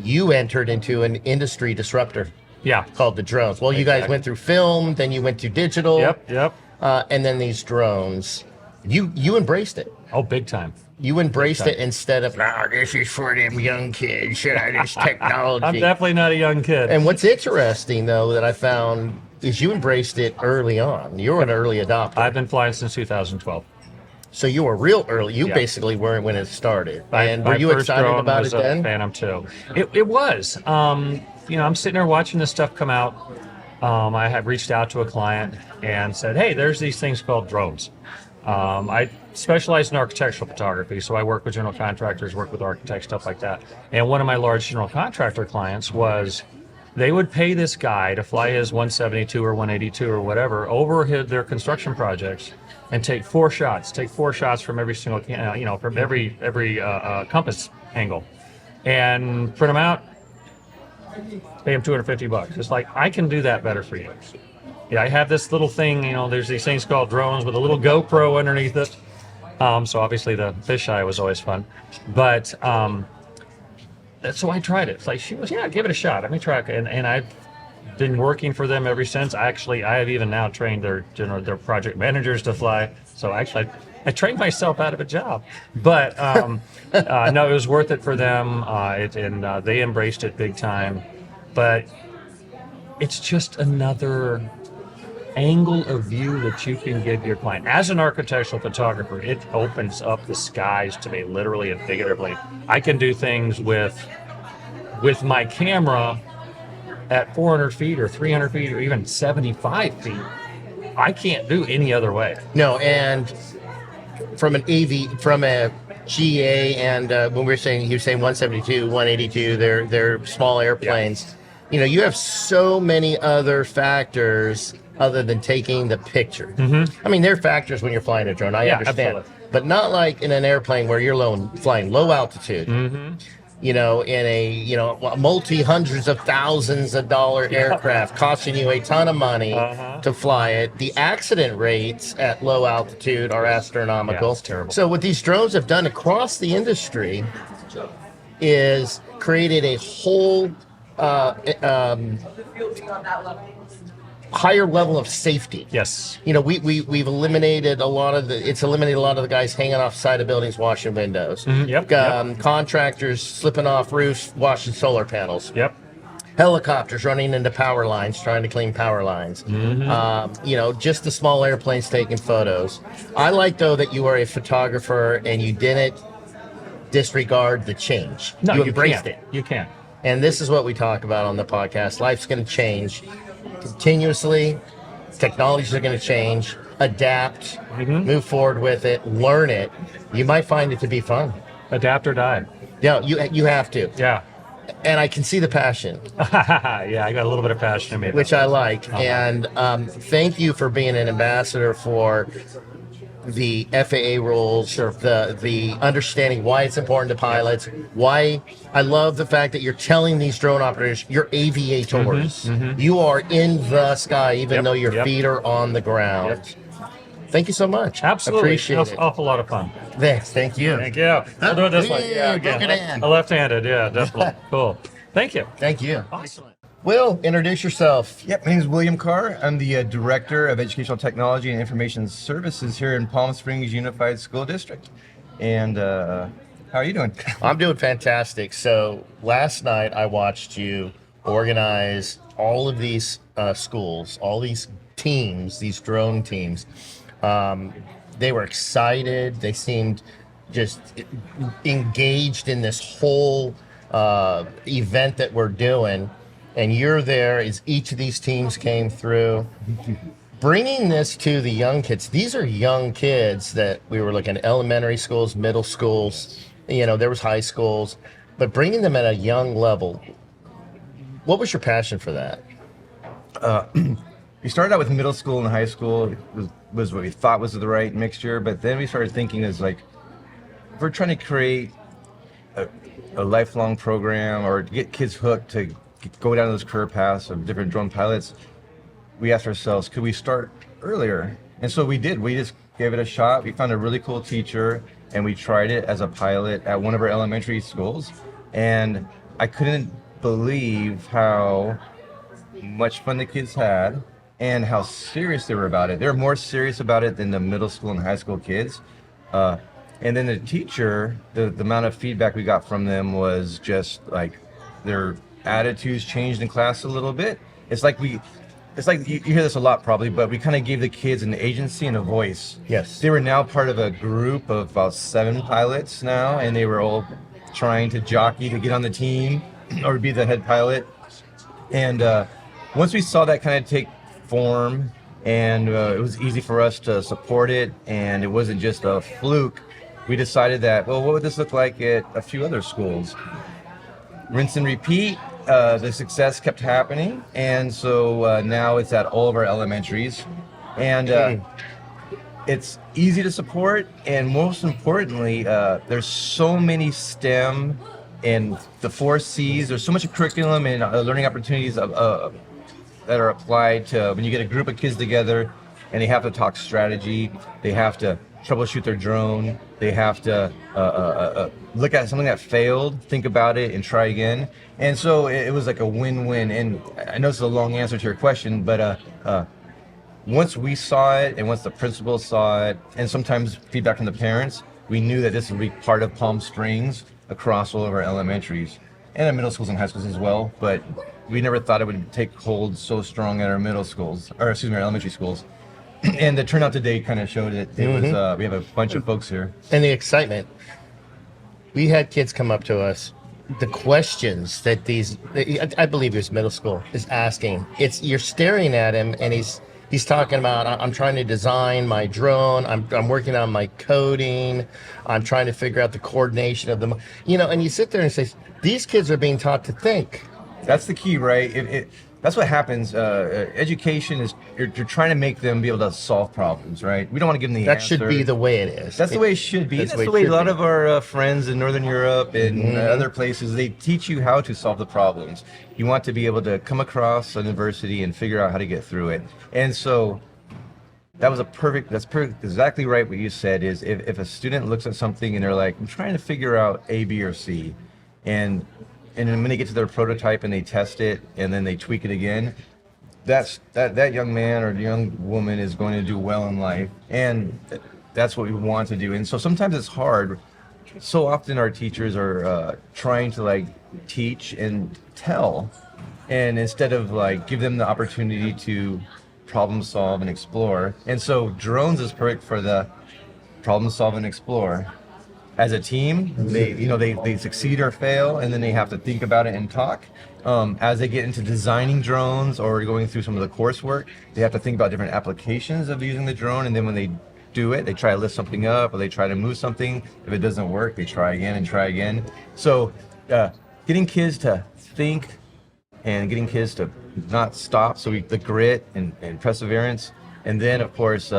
you entered into an industry disruptor. Yeah. Called the drones. Well, you guys went through film, then you went to digital. Yep. And then these drones. You embraced it. Oh, big time. You embraced it instead of, this is for them young kids. This technology. I'm definitely not a young kid. And what's interesting, though, that I found is you embraced it early on. You were an early adopter. I've been flying since 2012. So you were real early. You basically weren't when it started. And were you first excited drone about was it then? Phantom 2. It was. I'm sitting there watching this stuff come out. I had reached out to a client and said, hey, there's these things called drones. I specialize in architectural photography, so I work with general contractors, work with architects, stuff like that. And one of my large general contractor clients was, they would pay this guy to fly his 172 or 182 or whatever over their construction projects and take 4 shots from every single, from every compass angle, and print them out. Pay him $250. It's like, I can do that better for you. Yeah, I have this little thing, there's these things called drones with a little GoPro underneath it. So obviously the fisheye was always fun. But so I tried it. It's like, she was, give it a shot. Let me try it. And I've been working for them ever since. I have even now trained their project managers to fly. So actually, I trained myself out of a job. But no, it was worth it for them. They embraced it big time. But it's just another angle of view that you can give your client. As an architectural photographer, it opens up the skies to me, literally and figuratively. I can do things with my camera at 400 feet or 300 feet or even 75 feet. I can't do any other way. No, and from a GA, and when you're saying 172, 182, they're small airplanes. Yeah. You have so many other factors other than taking the picture. I mean, there are factors when you're flying a drone. I understand, absolutely. But not like in an airplane where you're flying low altitude. In a multi-hundreds of thousands of dollar aircraft costing you a ton of money to fly it. The accident rates at low altitude are astronomical. Yeah, it's terrible. So what these drones have done across the industry is created a whole higher level of safety. Yes. We've eliminated a lot of the guys hanging off side of buildings washing windows. Yep. Contractors slipping off roofs washing solar panels. Yep. helicopters running into power lines, trying to clean power lines. Just the small airplanes taking photos. I like, though, that you are a photographer and you didn't disregard the change. No, you you embraced can't. it. You can't. And this is what we talk about on the podcast. Life's going to change continuously. Technologies are going to change. Adapt, move forward with it, learn it. You might find it to be fun. Adapt or die. Yeah, you have to. Yeah. And I can see the passion, Yeah, I got a little bit of passion in me. which I like. And thank you for being an ambassador for the FAA rules, the understanding why it's important to pilots, why I love the fact that you're telling these drone operators you're aviators. You are in the sky, even though your feet are on the ground. Thank you so much. Absolutely. Appreciate That's it. awful lot of fun. Thanks. Thank you. Thank you. I'll do it this way. Yeah, Look at again. that. A left-handed, yeah, definitely. Cool. Thank you. Thank you. Excellent. Will, introduce yourself. Yep, my name is William Carr. I'm the Director of Educational Technology and Information Services here in Palm Springs Unified School District. And how are you doing? I'm doing fantastic. So last night I watched you organize all of these schools, all these teams, these drone teams. They were excited. They seemed just engaged in this whole event that we're doing. And you're there as each of these teams came through. Bringing this to the young kids. These are young kids that we were looking at, elementary schools, middle schools, there was high schools, but bringing them at a young level. What was your passion for that? We started out with middle school and high school. It was what we thought was the right mixture, but then we started thinking if we're trying to create a lifelong program or get kids hooked to go down those career paths of different drone pilots, we asked ourselves, could we start earlier? And so we did. We just gave it a shot. We found a really cool teacher, and we tried it as a pilot at one of our elementary schools. And I couldn't believe how much fun the kids had and how serious they were about it. They were more serious about it than the middle school and high school kids. And then the teacher, the amount of feedback we got from them was just like their attitudes changed in class a little bit. It's like you hear this a lot probably, but we kind of gave the kids an agency and a voice. Yes. They were now part of a group of about 7 pilots now, and they were all trying to jockey to get on the team or be the head pilot. And once we saw that kind of take form, and it was easy for us to support it, and it wasn't just a fluke, we decided that, well, what would this look like at a few other schools? Rinse and repeat. The success kept happening, and so now it's at all of our elementaries, and it's easy to support, and most importantly, there's so many STEM and the 4 C's. There's so much curriculum and learning opportunities that are applied to when you get a group of kids together, and they have to talk strategy, they have to troubleshoot their drone, they have to look at something that failed, think about it, and try again. And so it was like a win-win. And I know it's a long answer to your question, but once we saw it, and once the principals saw it, and sometimes feedback from the parents, we knew that this would be part of Palm Springs across all of our elementaries and our middle schools and high schools as well. But we never thought it would take hold so strong at our middle schools, or excuse me, our elementary schools. And the turnout today kind of showed it. It was we have a bunch of folks here. And the excitement. We had kids come up to us. The questions that I believe he was middle school, is asking. You're staring at him, and he's talking about, I'm trying to design my drone. I'm working on my coding. I'm trying to figure out the coordination of them. And you sit there and say, these kids are being taught to think. That's the key, right? That's what happens. Education is you're trying to make them be able to solve problems, right? We don't want to give them the That answer. should be the way it is. That's the way it should be. That's the way a lot of our friends in Northern Europe and other places, they teach you how to solve the problems. You want to be able to come across an adversity and figure out how to get through it. And so that's perfect, exactly right what you said, is if a student looks at something and they're like, I'm trying to figure out A, B, or C, and then when they get to their prototype and they test it and then they tweak it again, that young man or young woman is going to do well in life, and that's what we want to do. And so sometimes it's hard. So often our teachers are trying to teach and tell, and instead of like give them the opportunity to problem solve and explore. And so drones is perfect for the problem solve and explore. As a team, they succeed or fail, and then they have to think about it and talk. As they get into designing drones or going through some of the coursework, they have to think about different applications of using the drone, and then when they do it, they try to lift something up or they try to move something. If it doesn't work, they try again and try again. So getting kids to think and getting kids to not stop, so the grit and perseverance. And then, of course,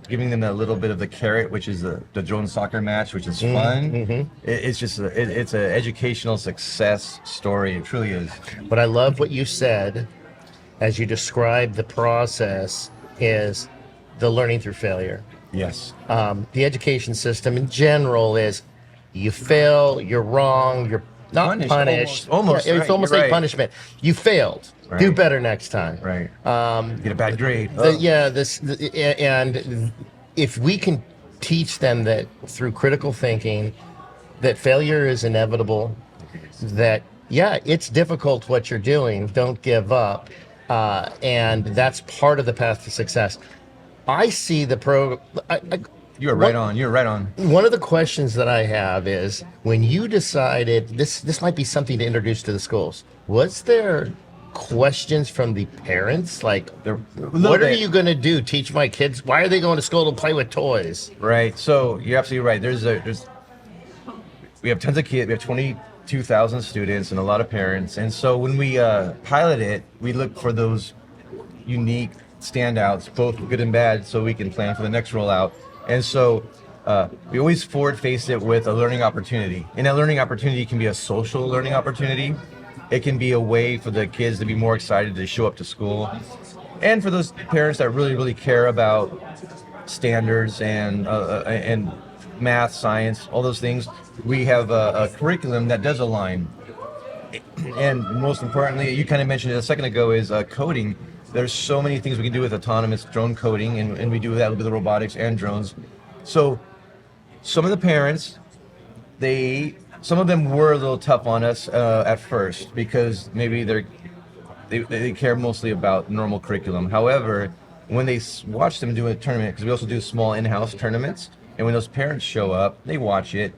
giving them a little bit of the carrot, which is the drone soccer match, which is fun. Mm-hmm. It's just it's an educational success story. It truly is. But I love what you said as you described the process is the learning through failure. Yes. The education system in general is you fail, you're wrong, you're not punished. Almost. Yeah, it's right, almost you're like right. punishment. You failed. Right. Do better next time. Right. Get a bad grade. And if we can teach them that through critical thinking, that failure is inevitable, that it's difficult what you're doing, don't give up, and that's part of the path to success. I see the You're right on. You're right on. One of the questions that I have is when you decided this might be something to introduce to the schools. Was there questions from the parents like, what are you going to do? Teach my kids? Why are they going to school to play with toys? Right. So you're absolutely right. We have tons of kids. We have 22,000 students and a lot of parents. And so when we pilot it, we look for those unique standouts, both good and bad, so we can plan for the next rollout. And so we always forward face it with a learning opportunity. And that learning opportunity can be a social learning opportunity. It can be a way for the kids to be more excited to show up to school. And for those parents that really, really care about standards and math, science, all those things, we have a curriculum that does align. And most importantly, you kind of mentioned it a second ago, is coding. There's so many things we can do with autonomous drone coding, and we do that with robotics and drones. So some of the parents, some of them were a little tough on us at first because maybe they care mostly about normal curriculum. However, when they watch them do a tournament, because we also do small in-house tournaments, and when those parents show up, they watch it.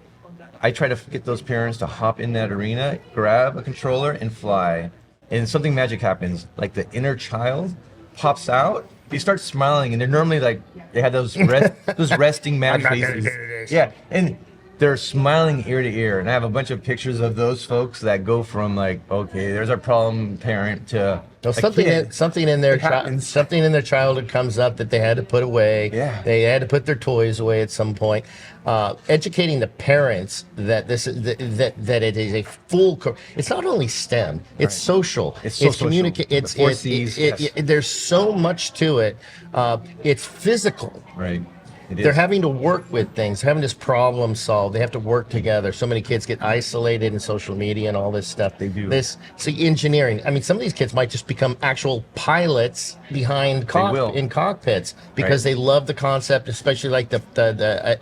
I try to get those parents to hop in that arena, grab a controller, and fly. And something magic happens. Like the inner child pops out. They start smiling, and they're normally like they have those resting man faces. Yeah, and they're smiling ear to ear. And I have a bunch of pictures of those folks that go from like, okay, there's our problem parent to something in their childhood comes up that they had to put away. Yeah. They had to put their toys away at some point. Educating the parents that this is that it is a full. It's not only STEM. It's social. It's so communicate. It's the 4 C's, yes. There's so much to it. It's physical. Right. They're having to work with things, having this problem solve. They have to work together. So many kids get isolated in social media and all this stuff. They do. Engineering. I mean, some of these kids might just become actual pilots behind in cockpits because they love the concept, especially like the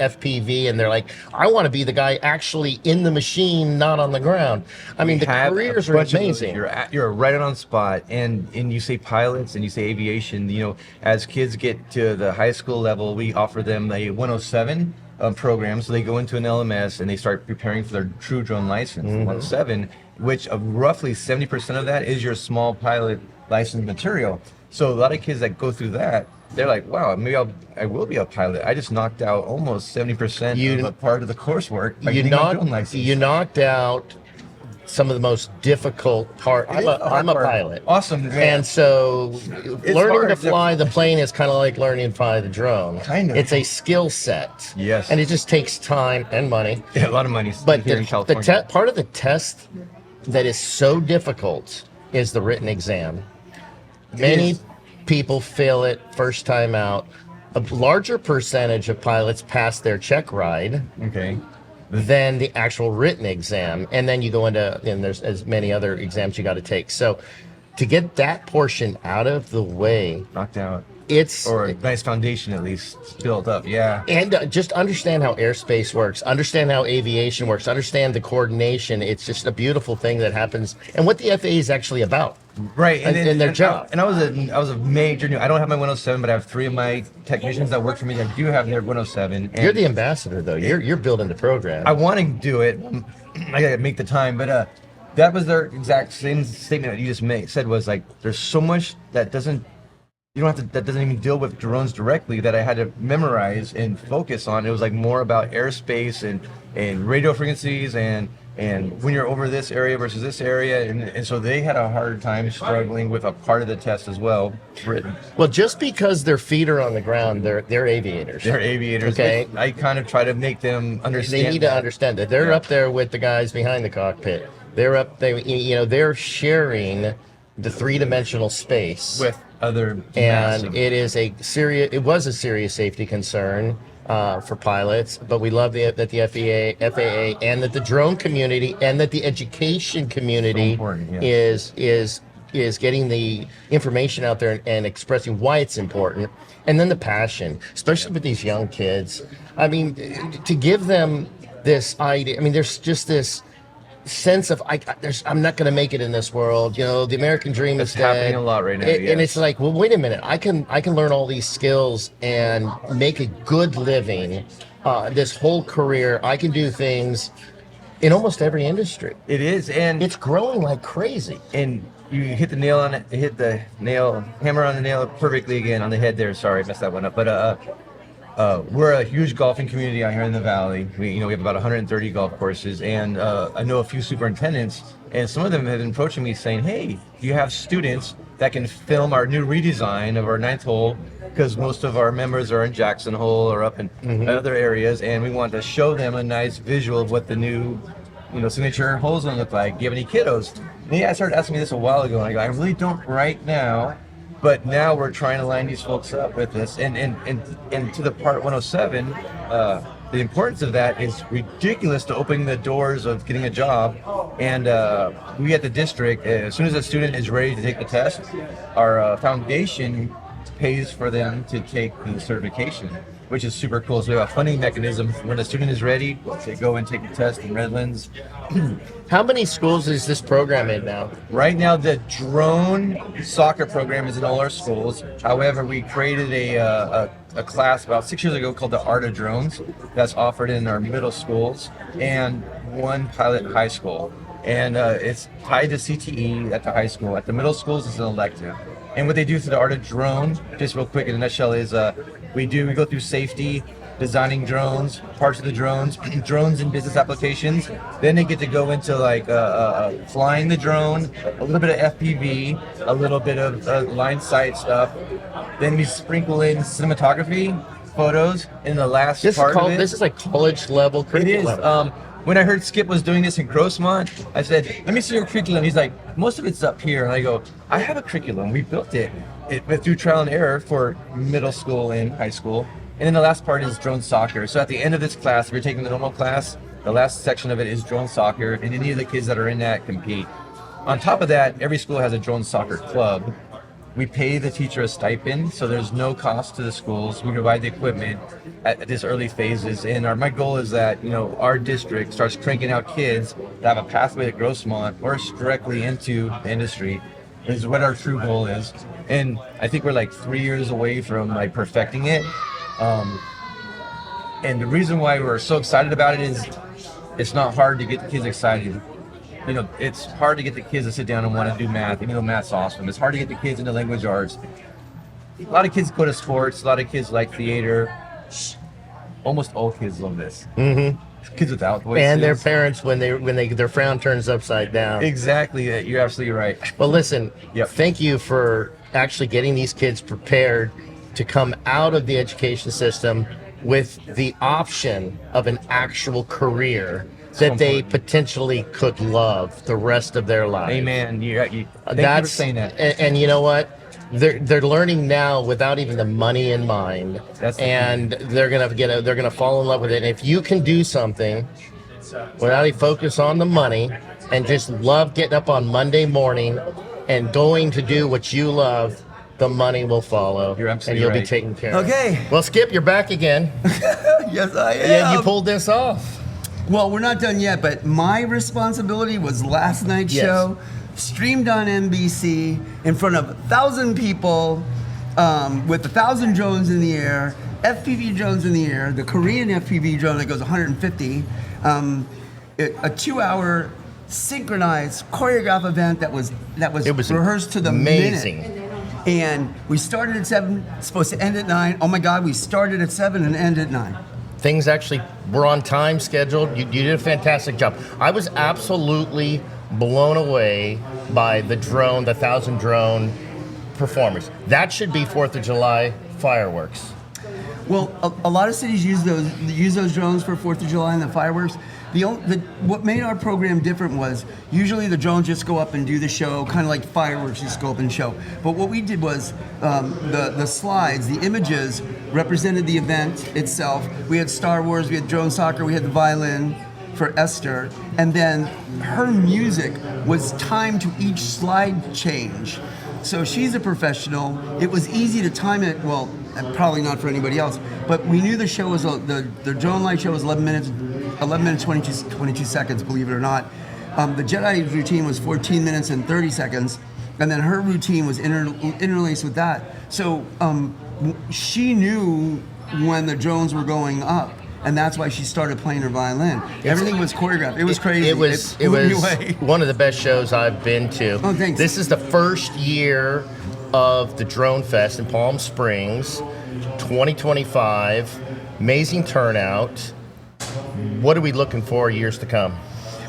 FPV, and they're like, I want to be the guy actually in the machine, not on the ground. I mean, the careers are amazing. You're right on spot, and you say pilots and you say aviation. You know, as kids get to the high school level, we offer them a 107 program, so they go into an LMS and they start preparing for their true drone license. 107, which roughly 70% of that is your small pilot license material. So a lot of kids that go through that, they're like, wow, maybe I will be a pilot. I just knocked out almost 70% of a part of the coursework by getting my drone license. You knocked out some of the most difficult part. I'm a pilot. Awesome, man. And so learning to fly the plane is kind of like learning to fly the drone. Kind of. It's a skill set. Yes. And it just takes time and money. Yeah, a lot of money. But here in California. part of the test that is so difficult is the written exam. Many people fail it first time out. A larger percentage of pilots pass their check ride. Okay. Than the actual written exam, and then you go into, and there's as many other exams you got to take. So to get that portion out of the way, Knocked out. it's Or a nice foundation at least built up, yeah. and just understand how airspace works, understand how aviation works, understand the coordination. It's just a beautiful thing that happens, and what the FAA is actually about. Right, And their job. And I was a major new. I don't have my 107, but I have 3 of my technicians that work for me that do have their 107. And You're the ambassador, though. You're building the program. I want to do it. I gotta make the time, but that was their exact same statement that you just said was like, there's so much that doesn't. You don't have to. That doesn't even deal with drones directly. That I had to memorize and focus on. It was like more about airspace and radio frequencies and when you're over this area versus this area, and so they had a hard time struggling with a part of the test as well. Written. Well, just because their feet are on the ground, they're aviators. They're aviators. Okay. I kind of try to make them understand. They need to understand that they're up there with the guys behind the cockpit. They're up. They're sharing the 3-dimensional space with other and massive. it was a serious safety concern for pilots, but we love that the FAA and that the drone community and that the education community is getting the information out there and expressing why it's important, and then the passion, especially with these young kids. I mean, to give them this idea. I mean, there's just this sense of I'm not going to make it in this world. You know, the American dream is dead. Happening a lot right now. And it's like, well, wait a minute. I can learn all these skills and make a good living. This whole career, I can do things in almost every industry. It is, and it's growing like crazy. And you hit the hammer on the nail perfectly again on the head there. Sorry, I messed that one up. But we're a huge golfing community out here in the valley. We have about 130 golf courses, and I know a few superintendents, and some of them have been approaching me saying, "Hey, do you have students that can film our new redesign of our 9th hole? Because most of our members are in Jackson Hole or up in other areas, and we want to show them a nice visual of what the new, signature hole's gonna look like. Do you have any kiddos?" And I started asking me this a while ago, and I go, "I really don't right now." But now we're trying to line these folks up with this, and to the Part 107, the importance of that is ridiculous to opening the doors of getting a job. And we at the district, as soon as a student is ready to take the test, our foundation pays for them to take the certification, which is super cool. So we have a funding mechanism. When a student is ready, they go and take the test in Redlands. How many schools is this program in now? Right now, the drone soccer program is in all our schools. However, we created a class about 6 years ago called the Art of Drones that's offered in our middle schools and one pilot high school. And it's tied to CTE at the high school. At the middle schools, it's an elective. And what they do through the Art of Drone, just real quick in a nutshell, is we go through safety, designing drones, parts of the drones, drones in business applications. Then they get to go into like flying the drone, a little bit of FPV, a little bit of line sight stuff. Then we sprinkle in cinematography, photos, in the last part of it. This is like college level curriculum. It is. When I heard Skip was doing this in Grossmont, I said, "Let me see your curriculum." He's like, "Most of it's up here." And I go, "I have a curriculum. We built it through trial and error for middle school and high school." And then the last part is drone soccer. So at the end of this class, if you're taking the normal class, the last section of it is drone soccer, and any of the kids that are in that compete. On top of that, every school has a drone soccer club. We pay the teacher a stipend, so there's no cost to the schools. We provide the equipment at this early phases, and my goal is that our district starts cranking out kids that have a pathway to Grossmont or directly into the industry. Is what our true goal is, and I think we're like 3 years away from perfecting it. And the reason why we're so excited about it is it's not hard to get the kids excited. It's hard to get the kids to sit down and want to do math, even though math's awesome. It's hard to get the kids into language arts. A lot of kids go to sports. A lot of kids like theater. Almost all kids love this. Mm-hmm. Kids without voices. And their parents, when their frown turns upside down. Exactly. You're absolutely right. Well, listen. Yep. Thank you for actually getting these kids prepared to come out of the education system with the option of an actual career that they potentially could love the rest of their lives. Amen. Thank you for saying that. And you know what? They're learning now without even the money in mind, and they're gonna fall in love with it. And if you can do something without a focus on the money and just love getting up on Monday morning and going to do what you love, the money will follow. You're absolutely and you'll right. be taken care of. Okay. Well, Skip, you're back again. Yes, I am. Yeah, you pulled this off. Well, we're not done yet, but my responsibility was last night's Yes. show, streamed on NBC in front of 1,000 people, with 1,000 drones in the air, FPV drones in the air, the Korean FPV drone that goes 150, a 2-hour synchronized choreographed event that was It was rehearsed to the amazing. minute. And we started at 7, supposed to end at 9. Oh my God, we started at 7 and ended at 9. Things actually were on time scheduled. You did a fantastic job. I was absolutely blown away by the 1,000 drone performers. That should be 4th of July fireworks. Well, a lot of cities use those drones for 4th of July and the fireworks. What made our program different was usually the drones just go up and do the show, kind of like fireworks, just go up and show. But what we did was the slides, the images represented the event itself. We had Star Wars, we had drone soccer, we had the violin for Esther, and then her music was timed to each slide change. So she's a professional. It was easy to time it. Well, probably not for anybody else, but we knew the show was the drone light show was 11 minutes 22 seconds, believe it or not. The Jedi routine was 14 minutes and 30 seconds, and then her routine was interlaced with that. So she knew when the drones were going up, and that's why she started playing her violin. Everything was choreographed. It was crazy. It was one of the best shows I've been to. Oh, thanks. This is the first year of the Drone Fest in Palm Springs, 2025. Amazing turnout. What are we looking for years to come?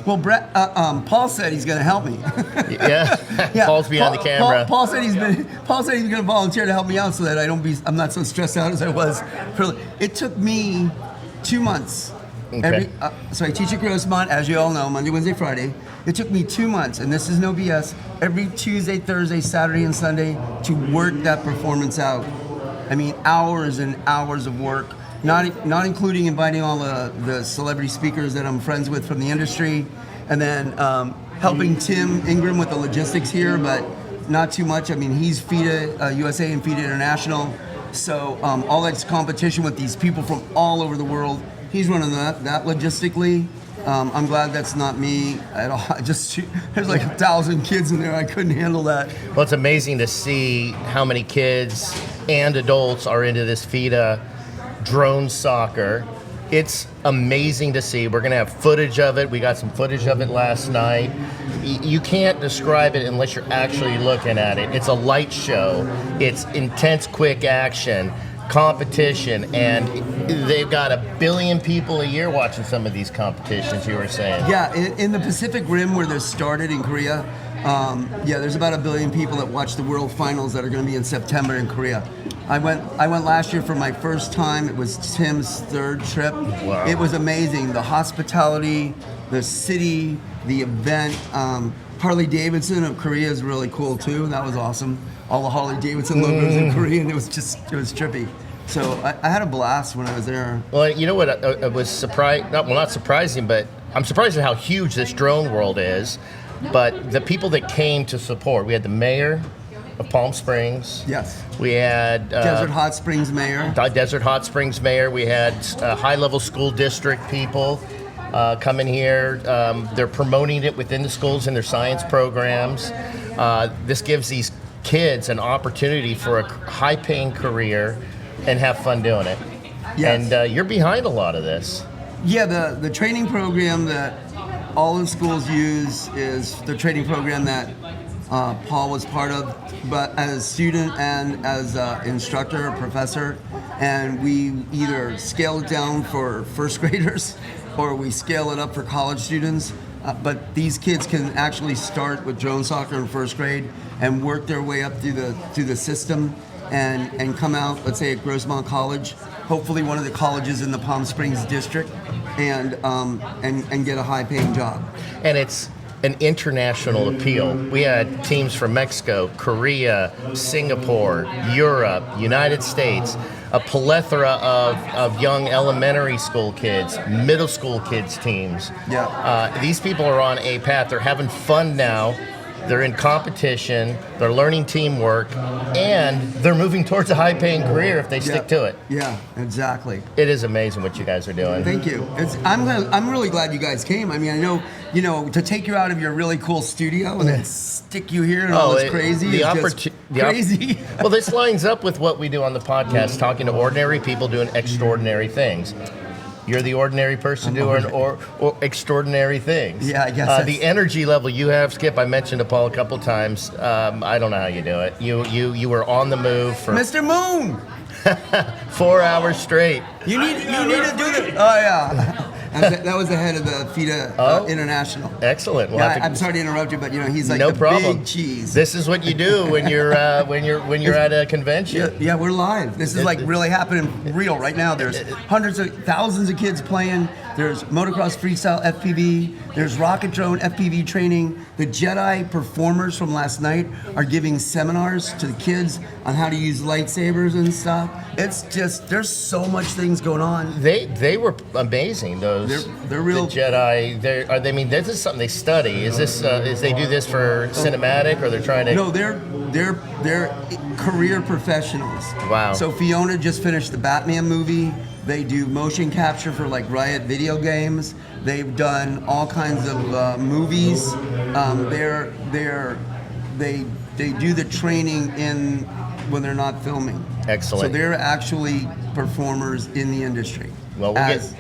Well, Brett, Paul said he's going to help me. Yeah, Paul's behind the camera. Paul said he's going to volunteer to help me out so that I'm not so stressed out as I was. It took me 2 months. Okay. So I teach at Grossmont, as you all know, Monday, Wednesday, Friday. It took me 2 months, and this is no BS, every Tuesday, Thursday, Saturday, and Sunday to work that performance out. I mean, hours and hours of work, not including inviting all the celebrity speakers that I'm friends with from the industry, and then helping Tim Ingram with the logistics here, but not too much. I mean, he's FIDA USA and FIDA International, so all that's competition with these people from all over the world. He's running that logistically. I'm glad that's not me at all. There's like 1,000 kids in there. I couldn't handle that. Well, it's amazing to see how many kids and adults are into this FIDA drone soccer. It's amazing to see. We're going to have footage of it. We got some footage of it last night. You can't describe it unless you're actually looking at it. It's a light show. It's intense, quick action, competition, and they've got 1 billion people a year watching some of these competitions, you were saying. Yeah, in the Pacific Rim where they're started in Korea, there's about 1 billion people that watch the World Finals that are going to be in September in Korea. I went last year for my first time. It was Tim's 3rd trip. Wow. It was amazing. The hospitality, the city, the event. Harley Davidson of Korea is really cool too. That was awesome. All the Harley Davidson logos in Korean. It was trippy. So I had a blast when I was there. Well, you know what? I was surprised. Not surprising, but I'm surprised at how huge this drone world is. But the people that came to support, we had the mayor of Palm Springs. Yes. We had Desert Hot Springs mayor. Desert Hot Springs mayor. We had high-level school district people coming here. They're promoting it within the schools in their science programs. This gives these kids an opportunity for a high-paying career and have fun doing it. Yes. And you're behind a lot of this. Yeah, the training program that all the schools use is the training program that Paul was part of, but as a student and as an instructor or professor, and we either scale it down for first graders or we scale it up for college students. But these kids can actually start with drone soccer in first grade and work their way up through the system and come out, let's say at Grossmont College, hopefully one of the colleges in the Palm Springs district, and get a high-paying job. And it's an international appeal. We had teams from Mexico, Korea, Singapore, Europe, United States, a plethora of young elementary school kids, middle school kids teams. Yeah. These people are on a path. They're having fun now. they're in competition, they're learning teamwork, and they're moving towards a high-paying career if they stick to it. Yeah, exactly. It is amazing what you guys are doing. Thank you. I'm really glad you guys came. I mean, I know, to take you out of your really cool studio and then stick you here and all this crazy crazy. Well, this lines up with what we do on the podcast, talking to ordinary people doing extraordinary things. You're the ordinary person doing or extraordinary things. Yeah, I guess. The energy level you have, Skip, I mentioned to Paul a couple times. I don't know how you do it. You were on the move for Mr. Moon. 4 hours straight. You need to do the. Oh yeah. That was the head of the FIDA International. Excellent. I'm sorry to interrupt you, but he's like no the problem. big cheese. This is what you do when you're at a convention. Yeah, we're live. This is like really happening real right now. There's thousands of kids playing. There's motocross freestyle FPV. There's rocket drone FPV training. The Jedi performers from last night are giving seminars to the kids on how to use lightsabers and stuff. It's just there's so much things going on. They were amazing. They're real. The Jedi. I mean, this is something they study. Is this is they do this for cinematic, or they're trying to? No, they're career professionals. Wow. So Fiona just finished the Batman movie. They do motion capture for like Riot video games. They've done all kinds of movies. They do the training when they're not filming. Excellent. So they're actually performers in the industry. Well,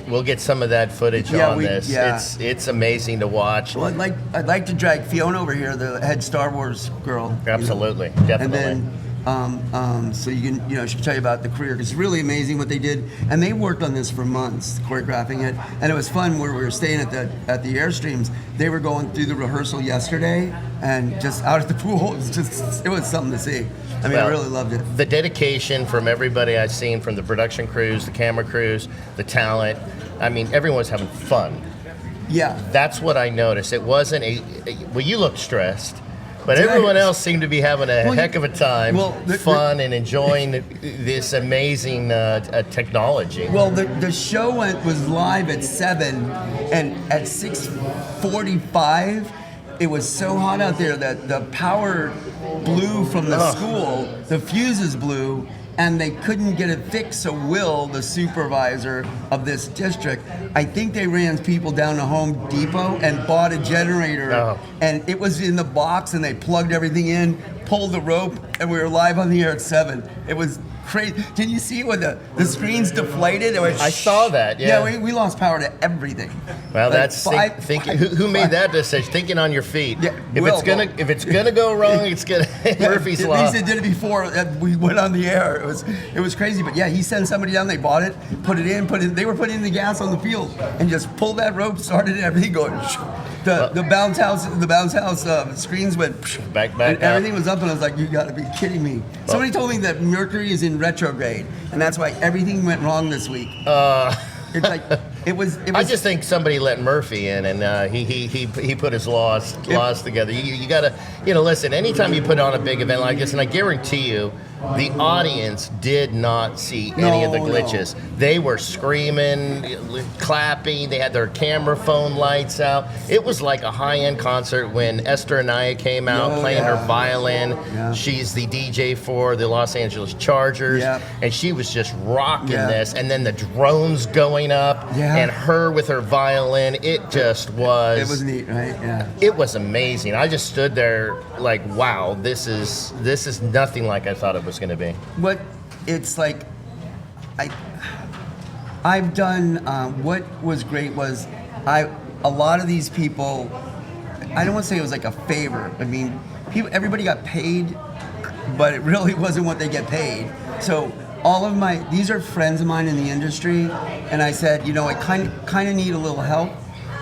we'll get some of that footage on this. Yeah. It's amazing to watch. Well, I'd like to drag Fiona over here, the head Star Wars girl. Absolutely, definitely. And then, so you can, she can tell you about the career, because it's really amazing what they did. And they worked on this for months, choreographing it. And it was fun where we were staying at the Airstreams. They were going through the rehearsal yesterday, and just out at the pool, it was something to see. I mean, I really loved it. The dedication from everybody I've seen, from the production crews, the camera crews, the talent. I mean, everyone was having fun. Yeah. That's what I noticed. It wasn't well, you looked stressed. But everyone else seemed to be having a heck of a time, fun, and enjoying this amazing technology. Well, the show was live at 7, and at 6:45, it was so hot out there that the power blew from the school, the fuses blew, and they couldn't get it fixed. So Will, the supervisor of this district, I think they ran people down to Home Depot and bought a generator, and it was in the box, and they plugged everything in, pulled the rope, and we were live on the air at 7. It was crazy. Did you see when the screens deflated? I saw that. Yeah, we lost power to everything. Well, that's thinking. Who made that decision? Thinking on your feet. Yeah, if it's gonna go wrong, it's gonna Murphy's Law. Lisa did it before we went on the air. It was crazy. But yeah, he sent somebody down. They bought it, put it in. They were putting in the gas on the field, and just pulled that rope, started everything going. The bounce house screens went back and up. Everything was up, and I was like, "You got to be kidding me!" Somebody told me that Mercury is in retrograde, and that's why everything went wrong this week. It's like it was. I just think somebody let Murphy in, and he put his laws together. You gotta listen. Anytime you put on a big event like this, and I guarantee you, the audience did not see any of the glitches. No. They were screaming, clapping. They had their camera phone lights out. It was like a high-end concert when Esther Anaya came out playing her violin. Yeah. She's the DJ for the Los Angeles Chargers, and she was just rocking this. And then the drones going up, and her with her violin. It just was. It was neat, right? Yeah. It was amazing. I just stood there like, wow, this is nothing like I thought it was going to be. What it's like, I've done. What was great was a lot of these people. I don't want to say it was like a favor. I mean, everybody got paid, but it really wasn't what they get paid. So these are friends of mine in the industry, and I said, I kind of need a little help,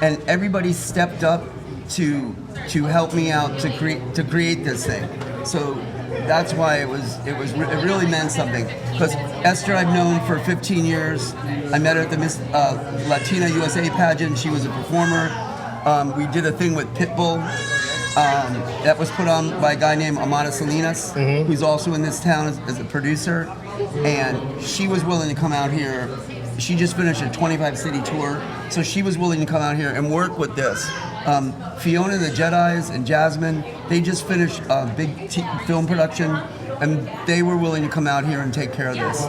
and everybody stepped up to help me out to create this thing. So that's why it really meant something. Because Esther I've known for 15 years. I met her at the Miss Latina USA pageant. She was a performer. We did a thing with Pitbull that was put on by a guy named Amada Salinas, who's also in this town as a producer. And she was willing to come out here. She just finished a 25-city tour, so she was willing to come out here and work with this. Fiona, the Jedis, and Jasmine, They just finished a big film production, and they were willing to come out here and take care of this.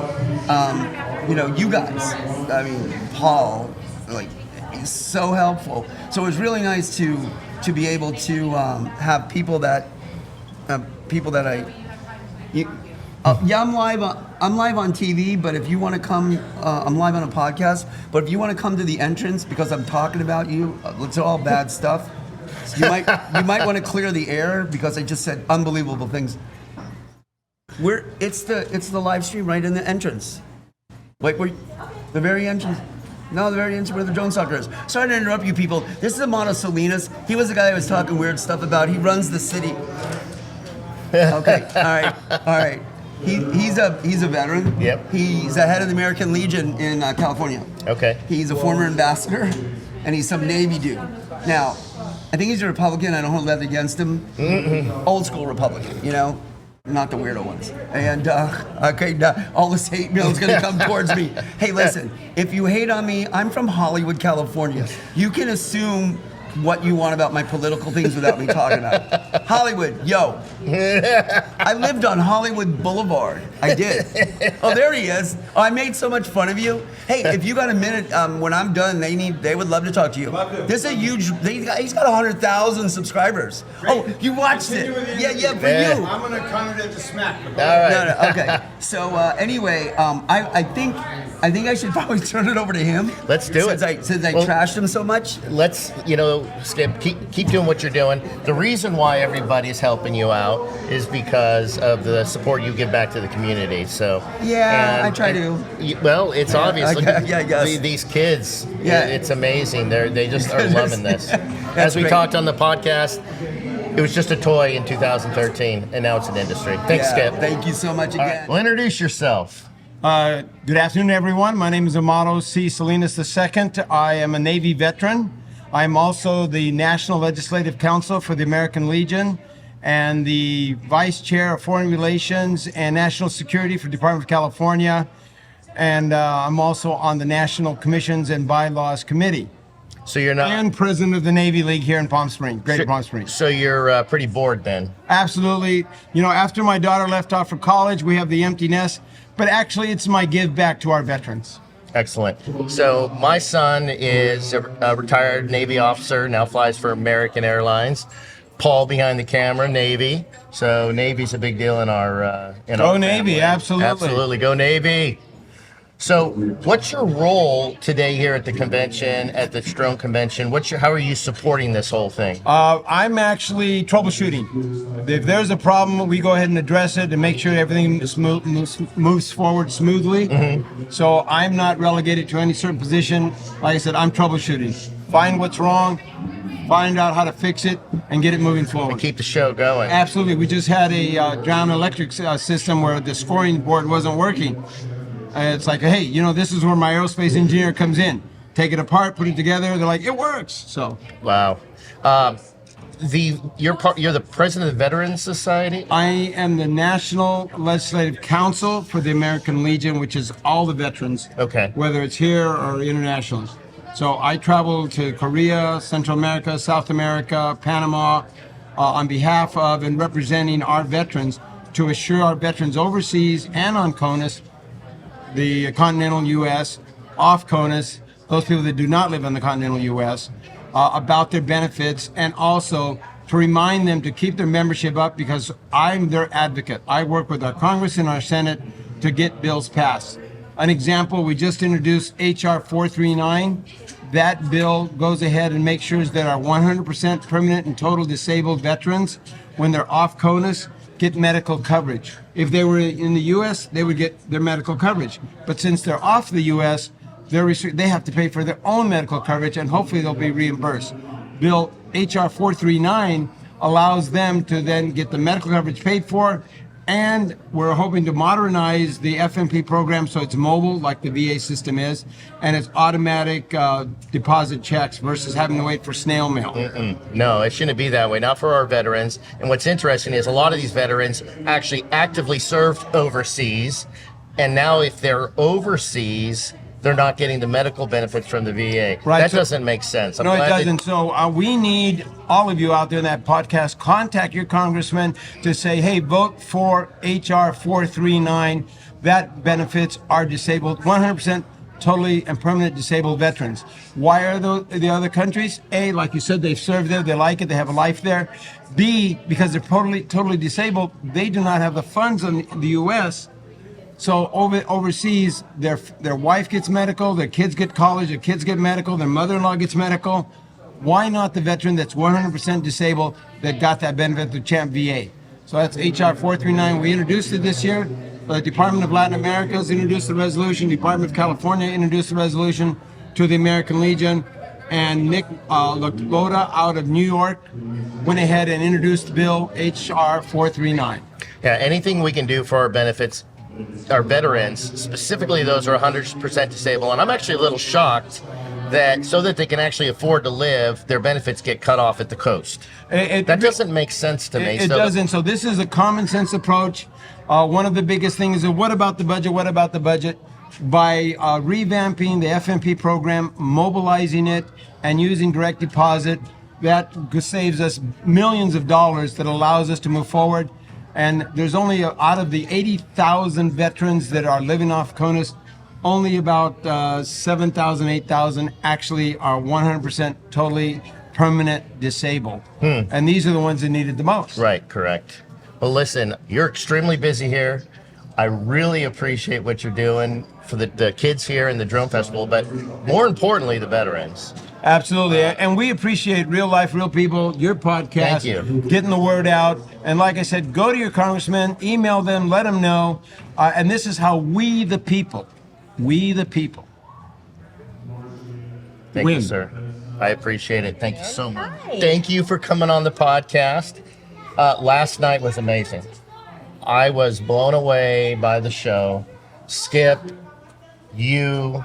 You guys, I mean, Paul, like, is so helpful. So it was really nice to be able to have people that I'm live on TV, but if you want to come, I'm live on a podcast. But if you want to come to the entrance because I'm talking about you, it's all bad stuff. You might want to clear the air because I just said unbelievable things. It's the live stream right in the entrance, like the very entrance. No, the very entrance where the drone soccer is. Sorry to interrupt you people. This is Amato Salinas. He was the guy I was talking weird stuff about. He runs the city. Okay, all right. He's a veteran. Yep. He's the head of the American Legion in California. Okay. He's a former ambassador, and he's some Navy dude. Now, I think he's a Republican. I don't hold that against him. Old school Republican, not the weirdo ones. And all this hate mail is going to come towards me. Hey, listen, if you hate on me, I'm from Hollywood, California. You can assume what you want about my political things without me talking about it. Hollywood, yo. I lived on Hollywood Boulevard. I did. Oh, there he is. Oh, I made so much fun of you. Hey, if you got a minute, when I'm done, they would love to talk to you. This is a huge, he's got 100,000 subscribers. Great. Oh, you watched it. Yeah, for you. I'm going to count it as a smack. All right. No, okay. So anyway, I think I should probably turn it over to him. Let's do it. Since I trashed him so much. Let's, Skip, keep doing what you're doing. The reason why everybody's helping you out is because of the support you give back to the community. So I try to. Well, it's obvious. Look at these kids. Yeah, it's amazing. They just are loving this. As we talked on the podcast, it was just a toy in 2013, and now it's an industry. Thanks, Skip. Thank you so much again. Right. Well, introduce yourself. Good afternoon, everyone. My name is Amato C. Salinas II. I am a Navy veteran. I'm also the National Legislative Counsel for the American Legion and the Vice Chair of Foreign Relations and National Security for the Department of California. And I'm also on the National Commissions and Bylaws Committee. So you're not... And president of the Navy League here in Palm Springs, Greater Palm Springs. So you're pretty bored then? Absolutely. After my daughter left off for college, we have the empty nest. But actually, it's my give back to our veterans. Excellent. So my son is a retired Navy officer, now flies for American Airlines. Paul behind the camera, Navy. So Navy's a big deal in our Go Navy, absolutely. Absolutely, go Navy. So what's your role today here at the convention, at the drone convention? How are you supporting this whole thing? I'm actually troubleshooting. If there's a problem, we go ahead and address it and make sure everything moves forward smoothly. Mm-hmm. So I'm not relegated to any certain position. Like I said, I'm troubleshooting. Find what's wrong, find out how to fix it, and get it moving forward. And keep the show going. Absolutely. We just had a ground electric system where the scoring board wasn't working. It's like, hey, this is where my aerospace engineer comes in. Take it apart, put it together. They're like, it works. So. Wow. You're the president of the Veterans Society? I am the National Legislative Council for the American Legion, which is all the veterans. Okay. Whether it's here or internationally. So I travel to Korea, Central America, South America, Panama, on behalf of and representing our veterans to assure our veterans overseas and on CONUS, the continental U.S., off CONUS, those people that do not live in the continental U.S., about their benefits, and also to remind them to keep their membership up because I'm their advocate. I work with our Congress and our Senate to get bills passed. An example, we just introduced H.R. 439. That bill goes ahead and makes sure that our 100% permanent and total disabled veterans, when they're off CONUS, get medical coverage. If they were in the U.S., they would get their medical coverage. But since they're off the U.S., they have to pay for their own medical coverage, and hopefully they'll be reimbursed. Bill H.R. 439 allows them to then get the medical coverage paid for, and we're hoping to modernize the FMP program so it's mobile like the VA system is, and it's automatic deposit checks versus having to wait for snail mail. No, it shouldn't be that way, not for our veterans. And what's interesting is a lot of these veterans actually actively served overseas, and now if they're overseas, they're not getting the medical benefits from the VA. Right, That so- doesn't make sense. I'm No, it glad that- doesn't. So we need all of you out there in that podcast, contact your congressman to say, hey, vote for HR 439. That benefits our disabled, 100% totally and permanent disabled veterans. Why are the other countries? A, like you said, they've served there, they like it, they have a life there. B, because they're totally disabled, they do not have the funds in the U.S. So overseas, their wife gets medical, their kids get college, their kids get medical, their mother-in-law gets medical. Why not the veteran that's 100% disabled that got that benefit through Champ VA? So that's HR 439. We introduced it this year. The Department of Latin America has introduced the resolution. Department of California introduced the resolution to the American Legion. And Nick Loda out of New York went ahead and introduced the bill HR 439. Yeah, anything we can do for our benefits, our veterans, specifically those who are 100% disabled. And I'm actually a little shocked that so that they can actually afford to live, their benefits get cut off at the coast. That doesn't make sense to me. It doesn't. So this is a common sense approach. One of the biggest things is what about the budget? What about the budget? By revamping the FMP program, mobilizing it, and using direct deposit, that saves us millions of dollars that allows us to move forward. And there's only, out of the 80,000 veterans that are living off CONUS, only about 7,000, 8,000 actually are 100% totally permanent disabled. And these are the ones that need it the most. Right, correct. Well, listen, you're extremely busy here. I really appreciate what you're doing for the kids here in the Drone Festival, but more importantly, the veterans. Absolutely. And we appreciate Real Life, Real People, your podcast, Thank you. getting the word out. And like I said, go to your congressman, email them, let them know. And this is how we the people, Thank win. you, sir. I appreciate it. Thank you so much. Thank you for coming on the podcast. Last night was amazing. I was blown away by the show. Skip, you,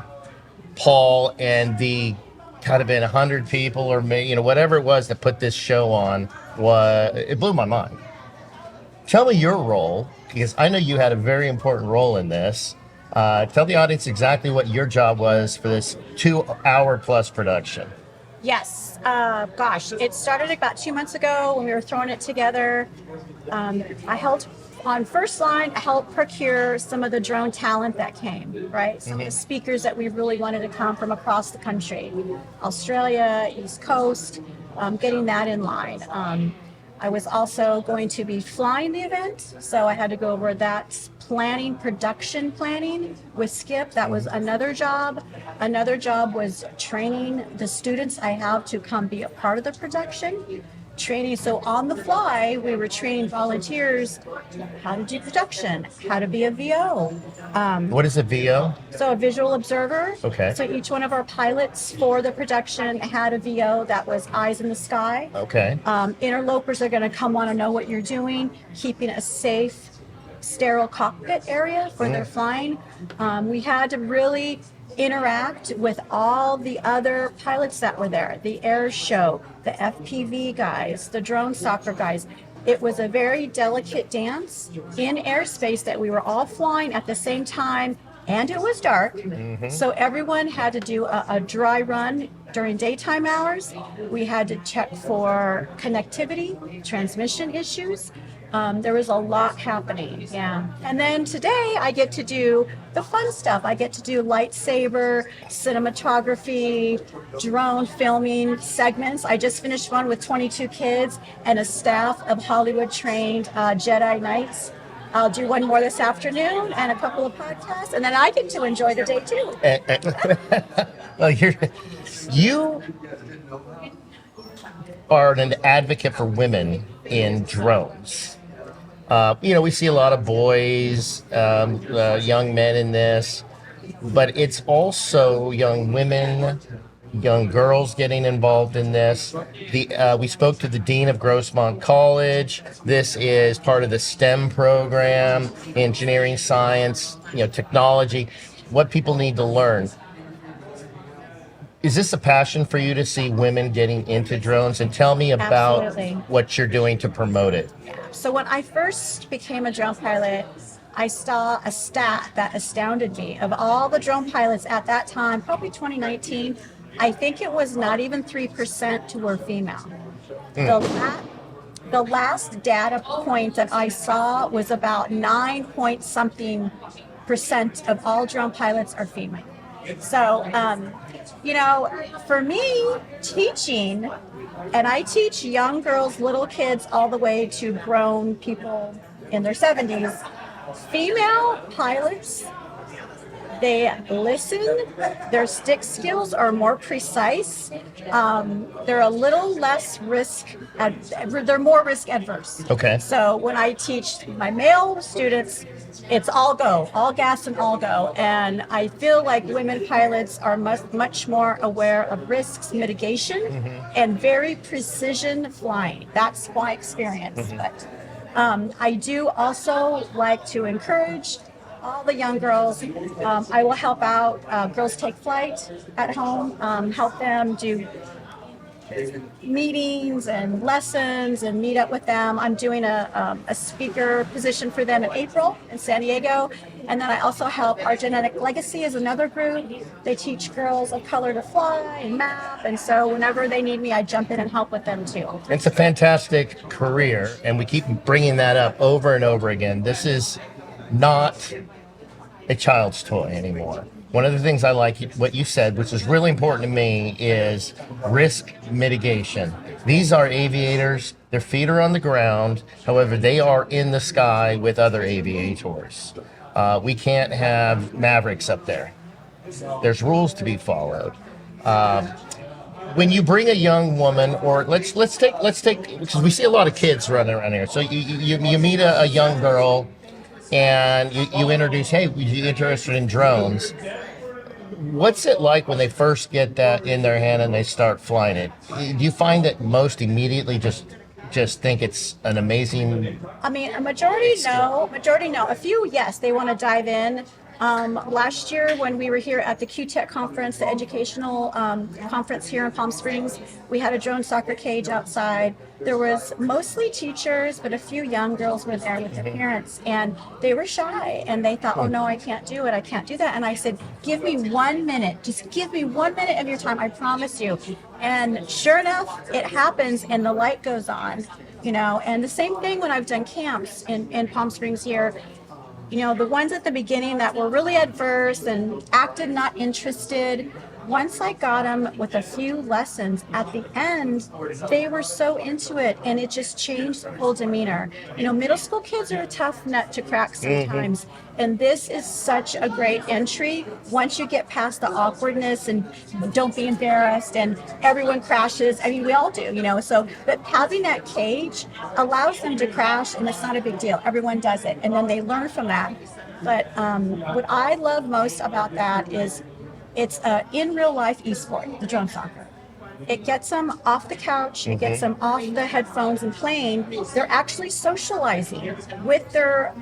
Paul, and the could have been 100 people or maybe, whatever it was that put this show on, it blew my mind. Tell me your role, because I know you had a very important role in this. Tell the audience exactly what your job was for this 2-hour plus production. Yes. It started about 2 months ago when we were throwing it together. I helped on first line, help procure some of the drone talent that came, right? Some of the speakers that we really wanted to come from across the country, Australia, East Coast, getting that in line. I was also going to be flying the event, so I had to go over that production planning with Skip. That was another job. Another job was training the students I have to come be a part of the production. Training, so on the fly, we were training volunteers how to do production, how to be a VO. What is a VO? So a visual observer. Okay. So each one of our pilots for the production had a VO that was eyes in the sky. Okay. Interlopers are going to come want to know what you're doing, keeping a safe, sterile cockpit area for their flying. We had to really interact with all the other pilots that were there, the air show, the FPV guys, the drone soccer guys. It was a very delicate dance in airspace that we were all flying at the same time, and it was dark. So everyone had to do a dry run during daytime hours. We had to check for connectivity, transmission issues. There was a lot happening, yeah. And then today I get to do the fun stuff. I get to do lightsaber, cinematography, drone filming segments. I just finished one with 22 kids and a staff of Hollywood-trained Jedi Knights. I'll do one more this afternoon and a couple of podcasts, and then I get to enjoy the day too. Well, you are an advocate for women in drones. We see a lot of boys, young men in this, but it's also young women, young girls getting involved in this. We spoke to the Dean of Grossmont College. This is part of the STEM program, engineering, science, technology, what people need to learn. Is this a passion for you to see women getting into drones? And tell me about Absolutely. what you're doing to promote it. So when I first became a drone pilot, I saw a stat that astounded me. Of all the drone pilots at that time, probably 2019, I think it was not even 3% who were female. The last data point that I saw was about 9 point something percent of all drone pilots are female. So, for me, teaching, and I teach young girls, little kids, all the way to grown people in their 70s, female pilots, they listen, their stick skills are more precise, they're a little less they're more risk adverse. Okay. So when I teach my male students, it's all go, all gas and all go. And I feel like women pilots are much more aware of risks mitigation and very precision flying. That's my experience. But I do also like to encourage all the young girls. I will help out Girls Take Flight at home, help them do meetings and lessons and meet up with them. I'm doing a speaker position for them in April in San Diego. And then I also help Our Genetic Legacy is another group. They teach girls of color to fly and map. And so whenever they need me, I jump in and help with them too. It's a fantastic career, and we keep bringing that up over and over again. This is not a child's toy anymore. One of the things I like what you said, which is really important to me, is risk mitigation. These are aviators. Their feet are on the ground. However, they are in the sky with other aviators. We can't have mavericks up there. There's rules to be followed. When you bring a young woman, or let's take because we see a lot of kids running around here. So you meet a young girl, and you introduce, hey, you interested in drones? What's it like when they first get that in their hand and they start flying it? Do you find that most immediately just think it's an amazing? I mean, a majority no. A few, yes, they want to dive in. Last year when we were here at the QTech conference, the educational conference here in Palm Springs, we had a drone soccer cage outside. There was mostly teachers, but a few young girls were there with their parents, and they were shy, and they thought, oh no, I can't do it, I can't do that. And I said, give me 1 minute, just give me 1 minute of your time, I promise you. And sure enough, it happens, and the light goes on, and the same thing when I've done camps in Palm Springs here. The ones at the beginning that were really adverse and acted not interested, once I got them with a few lessons, at the end, they were so into it, and it just changed the whole demeanor. Middle school kids are a tough nut to crack sometimes, and this is such a great entry. Once you get past the awkwardness and don't be embarrassed, and everyone crashes. I mean, we all do, but having that cage allows them to crash, and it's not a big deal. Everyone does it, and then they learn from that. But what I love most about that is it's in real life esport, the drone soccer. It gets them off the couch, it gets them off the headphones and playing. They're actually socializing with their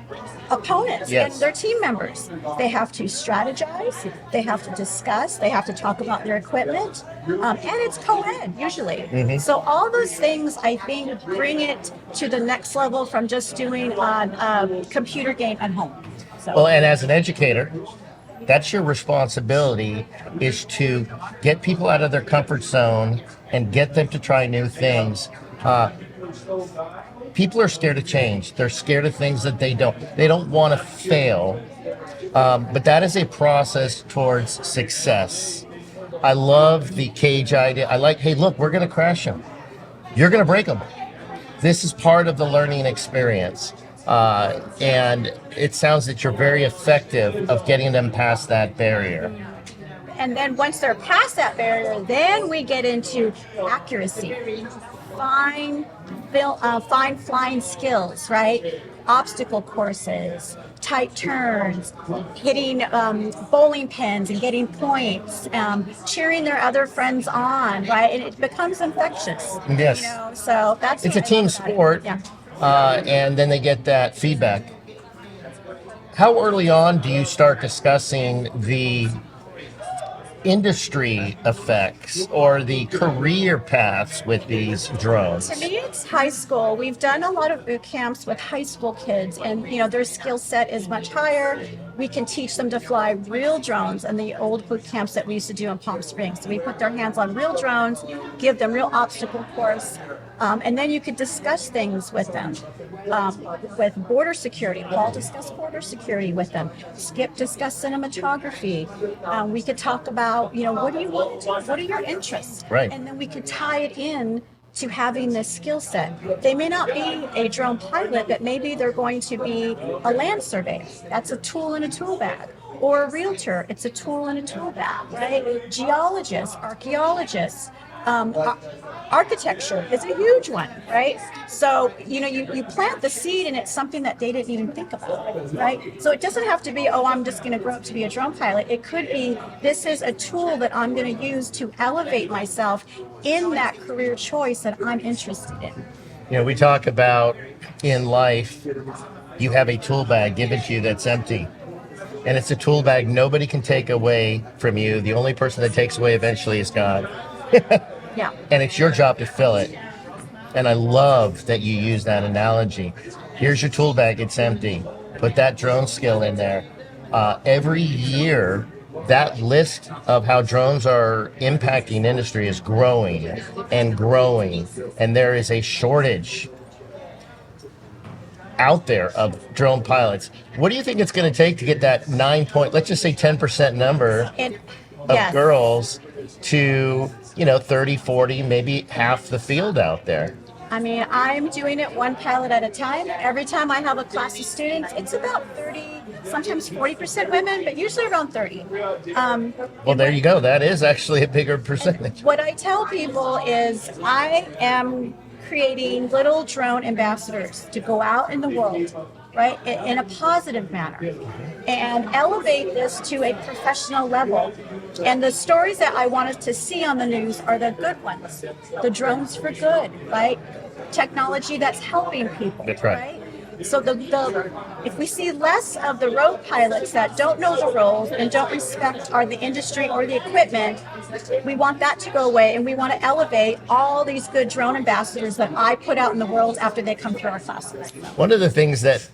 opponents and their team members. They have to strategize, they have to discuss, they have to talk about their equipment, and it's co-ed usually. So all those things, I think, bring it to the next level from just doing a computer game at home. So. Well, and as an educator, that's your responsibility, is to get people out of their comfort zone and get them to try new things. People are scared of change. They're scared of things that they don't want to fail. But that is a process towards success. I love the cage idea. I like, hey, look, we're going to crash them. You're going to break them. This is part of the learning experience. And it sounds that you're very effective of getting them past that barrier. And then once they're past that barrier, then we get into accuracy, fine flying skills, right? Obstacle courses, tight turns, hitting bowling pins and getting points, cheering their other friends on, right? And it becomes infectious. Yes. So that's it's a team sport. Yeah. And then they get that feedback. How early on do you start discussing the industry effects or the career paths with these drones? To me, it's high school. We've done a lot of boot camps with high school kids, and their skill set is much higher. We can teach them to fly real drones in the old boot camps that we used to do in Palm Springs. So we put their hands on real drones, give them real obstacle course, and then you could discuss things with them. With border security, Paul discussed border security with them. Skip discussed cinematography. We could talk about, what do you want to do? What are your interests? Right. And then we could tie it in to having this skill set. They may not be a drone pilot, but maybe they're going to be a land surveyor. That's a tool in a tool bag. Or a realtor, it's a tool in a tool bag, right? Geologists, archaeologists, architecture is a huge one, right? So, you plant the seed and it's something that they didn't even think about, right? So it doesn't have to be, I'm just going to grow up to be a drone pilot. It could be, this is a tool that I'm going to use to elevate myself in that career choice that I'm interested in. We talk about in life, you have a tool bag given to you that's empty. And it's a tool bag nobody can take away from you. The only person that takes away eventually is God. Yeah. And it's your job to fill it. And I love that you use that analogy. Here's your tool bag, it's empty. Put that drone skill in there. Every year, that list of how drones are impacting industry is growing and growing. And there is a shortage out there of drone pilots. What do you think it's going to take to get that let's just say 10% number of girls to 30, 40, maybe half the field out there? I mean, I'm doing it one pilot at a time. Every time I have a class of students, it's about 30, sometimes 40% women, but usually around 30. Well, there you go. That is actually a bigger percentage. What I tell people is I am creating little drone ambassadors to go out in the world, right, in a positive manner, and elevate this to a professional level. And the stories that I wanted to see on the news are the good ones, the drones for good, right? Technology that's helping people. That's right. So if we see less of the road pilots that don't know the roles and don't respect the industry or the equipment, we want that to go away, and we want to elevate all these good drone ambassadors that I put out in the world after they come through our classes. One of the things that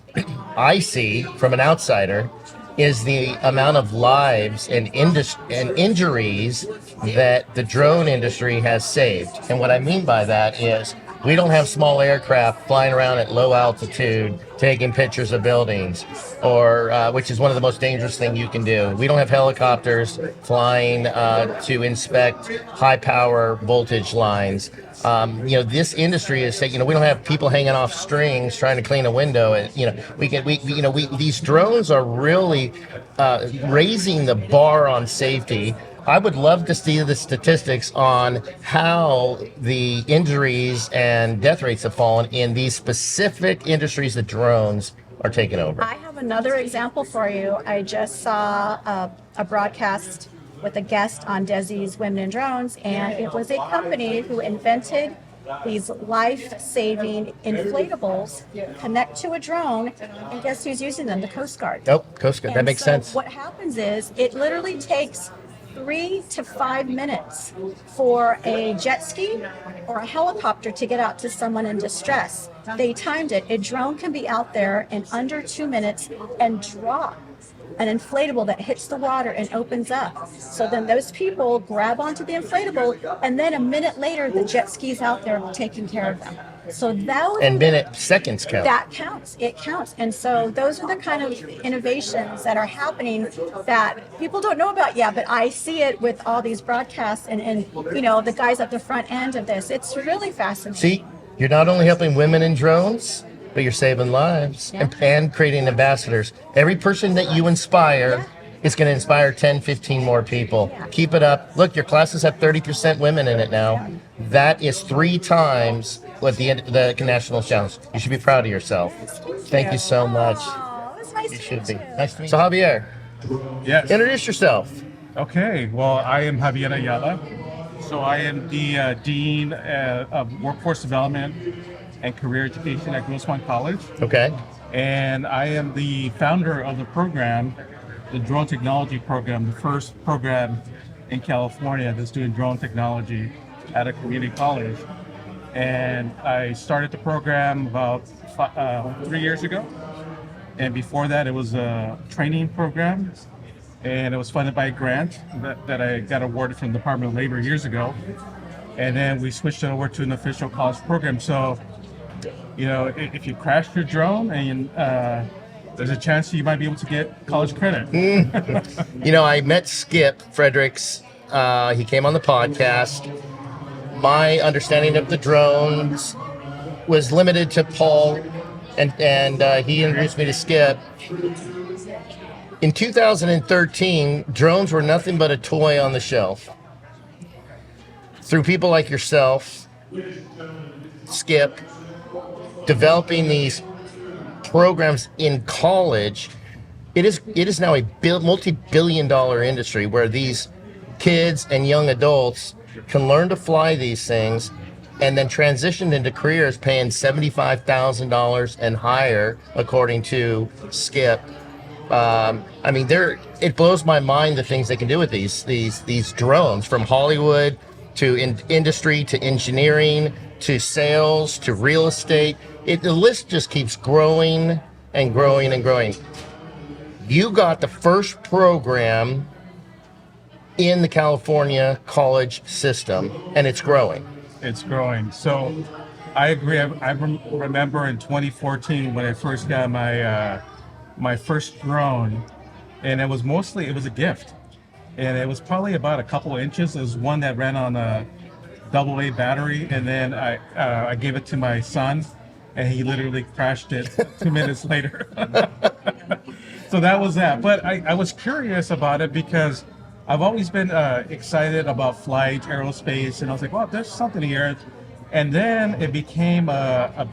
I see from an outsider is the amount of lives and injuries that the drone industry has saved. And what I mean by that is we don't have small aircraft flying around at low altitude taking pictures of buildings, or which is one of the most dangerous things you can do. We don't have helicopters flying to inspect high power voltage lines. This industry is saying, we don't have people hanging off strings trying to clean a window. These drones are really raising the bar on safety. I would love to see the statistics on how the injuries and death rates have fallen in these specific industries that drones are taking over. I have another example for you. I just saw a broadcast with a guest on Desi's Women in Drones, and it was a company who invented these life-saving inflatables connect to a drone, and guess who's using them? The Coast Guard. Oh, Coast Guard. That makes sense. What happens is it literally takes 3 to 5 minutes for a jet ski or a helicopter to get out to someone in distress. They timed it. A drone can be out there in under 2 minutes and drop an inflatable that hits the water and opens up. So then those people grab onto the inflatable, and then a minute later, the jet ski's out there taking care of them. So seconds count. That counts. It counts. And so those are the kind of innovations that are happening that people don't know about yet, but I see it with all these broadcasts and the guys at the front end of this. It's really fascinating. See, you're not only helping women in drones, but you're saving lives and creating ambassadors. Every person that you inspire is going to inspire 10, 15 more people. Keep it up. Look, your classes have 30% women in it now. That is 3 times what the National Challenge. You should be proud of yourself. Thank you so much. Oh, it's nice You to should meet be. you. Nice to meet you. So Javier, Yes. introduce yourself. Okay. Well, I am Michaela Galler. So I am the Dean of Workforce Development and Career Education at Grossmont College. Okay. And I am the founder of the program, the Drone Technology Program, the first program in California that's doing drone technology at a community college. And I started the program about 3 years ago. And before that, it was a training program. And it was funded by a grant that I got awarded from the Department of Labor years ago. And then we switched it over to an official college program. So, you know, if you crash your drone, and there's a chance you might be able to get college credit. You know, I met Skip Fredericks. He came on the podcast. My understanding of the drones was limited to Paul, and he introduced me to Skip. In 2013, drones were nothing but a toy on the shelf. Through people like yourself, Skip, developing these programs in college, it is now a multi-billion-dollar industry where these kids and young adults can learn to fly these things and then transition into careers paying $75,000 and higher, according to Skip. I mean, it blows my mind the things they can do with these drones, from Hollywood to industry to engineering to sales to real estate. The list just keeps growing and growing and growing. You got the first program in the California college system, and it's growing. It's growing. So I agree. I remember in 2014 when I first got my first drone, and it was a gift. And it was probably about a couple of inches. It was one that ran on a AA battery, and then I gave it to my son, and he literally crashed it 2 minutes later. So that was that. But I was curious about it because I've always been excited about flight, aerospace, and I was like, well, there's something here. And then it became a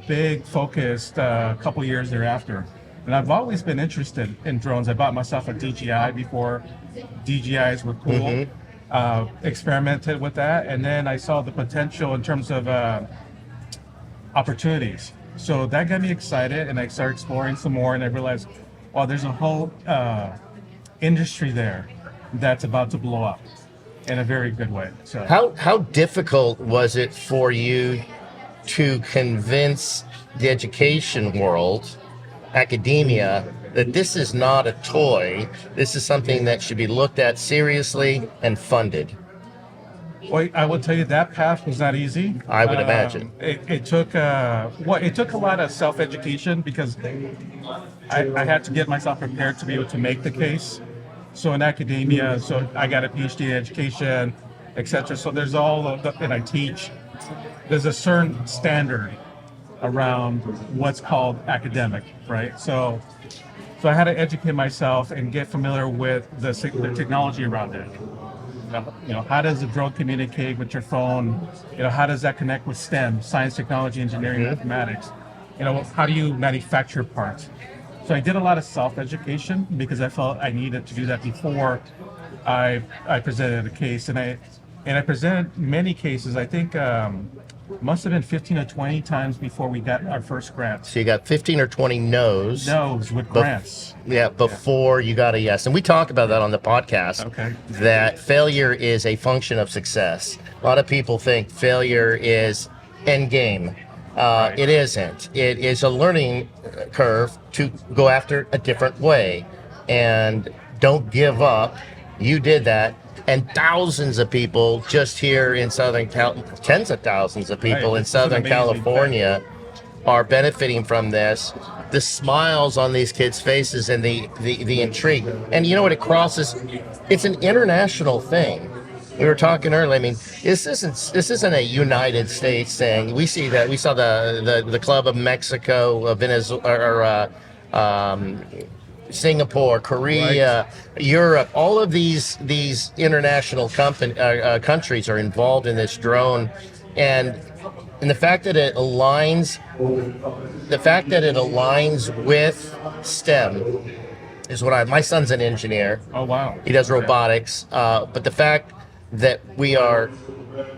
big focus a couple years thereafter. And I've always been interested in drones. I bought myself a DJI before DJIs were cool. Experimented with that, and then I saw the potential in terms of opportunities. So that got me excited, and I started exploring some more, and I realized, well, there's a whole industry there that's about to blow up in a very good way. So how difficult was it for you to convince the education world, academia, that this is not a toy, this is something that should be looked at seriously and funded? Well, I will tell you that path was not easy. I would imagine. It took a lot of self-education, because I had to get myself prepared to be able to make the case. So in academia, so I got a PhD in education, etc. So there's and I teach. There's a certain standard around what's called academic, right? So I had to educate myself and get familiar with the technology around it. You know, how does a drone communicate with your phone? You know, how does that connect with STEM, science, technology, engineering, mathematics? You know, how do you manufacture parts? So I did a lot of self-education because I felt I needed to do that before I presented a case, and I presented many cases. I think must have been 15 or 20 times before we got our first grant. So you got 15 or 20 no's. No's with grants. Before you got a yes. And we talk about that on the podcast. Okay. That failure is a function of success. A lot of people think failure is end game. Right. It isn't. It is a learning curve to go after a different way. And don't give up. You did that. And thousands of people just here in tens of thousands of people in Southern California are benefiting from this. The smiles on these kids' faces and the intrigue. And you know what, it crosses, it's an international thing. We were talking earlier, I mean, this isn't a United States thing. We saw the Club of Mexico, Venezuela, Singapore, Korea, Europe, all of these international countries are involved in this drone, and the fact that it aligns with STEM is what my son's an engineer. Oh wow. He does robotics, but the fact that we are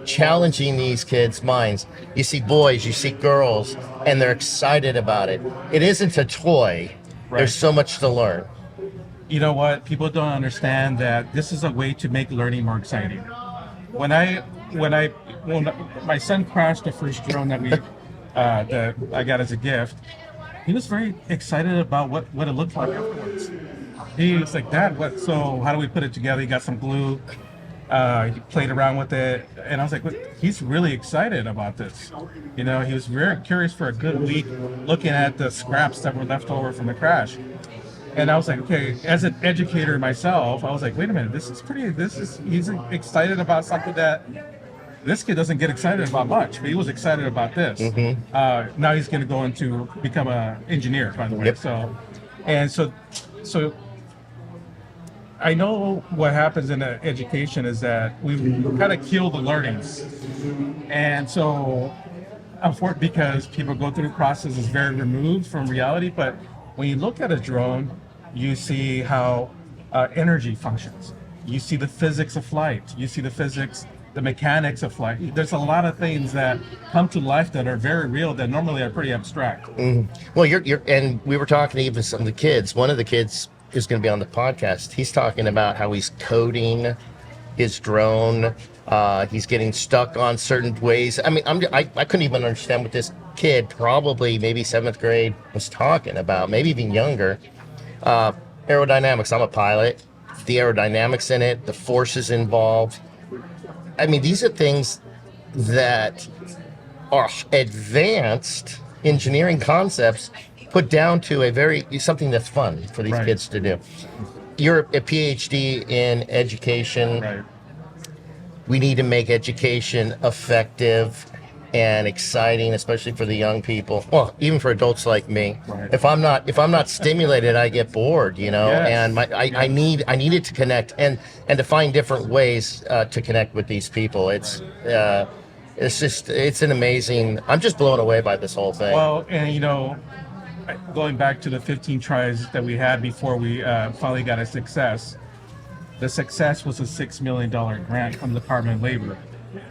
challenging these kids' minds. You see boys, you see girls, and they're excited about it. It isn't a toy. Right. There's so much to learn. you know what? People don't understand that this is a way to make learning more exciting. When my son crashed the first drone that I got as a gift, he was very excited about what it looked like afterwards. He was like, "Dad, what? So how do we put it together?" He got some glue. He played around with it, and I was like, "He's really excited about this." You know, he was very curious for a good week, looking at the scraps that were left over from the crash. And I was like, okay, as an educator myself, I was like, wait a minute, he's excited about something that this kid doesn't get excited about much, but he was excited about this. Now he's going to go into become an engineer, by the way. Yep. So I know what happens in education is that we kind of kill the learnings. And so, unfortunately, because people go through the process is very removed from reality, but when you look at a drone, you see how energy functions. You see the physics of flight. You see the mechanics of flight. There's a lot of things that come to life that are very real that normally are pretty abstract. Well, and we were talking to even some of the kids. One of the kids is going to be on the podcast. He's talking about how he's coding his drone. He's getting stuck on certain ways. I mean, I couldn't even understand what this kid, probably maybe 7th grade, was talking about, maybe even younger. Aerodynamics. I'm a pilot. The aerodynamics in it, the forces involved. I mean, these are things that are advanced engineering concepts put down to something that's fun for these kids to do. You're a PhD in education. Right. We need to make education effective and exciting, especially for the young people. Well, even for adults like me. Right. If I'm not stimulated, I get bored, you know. Yes. And I needed to connect and to find different ways to connect with these people. It's an amazing. I'm just blown away by this whole thing. Well, and you know, going back to the 15 tries that we had before we finally got a success. The success was a $6 million grant from the Department of Labor.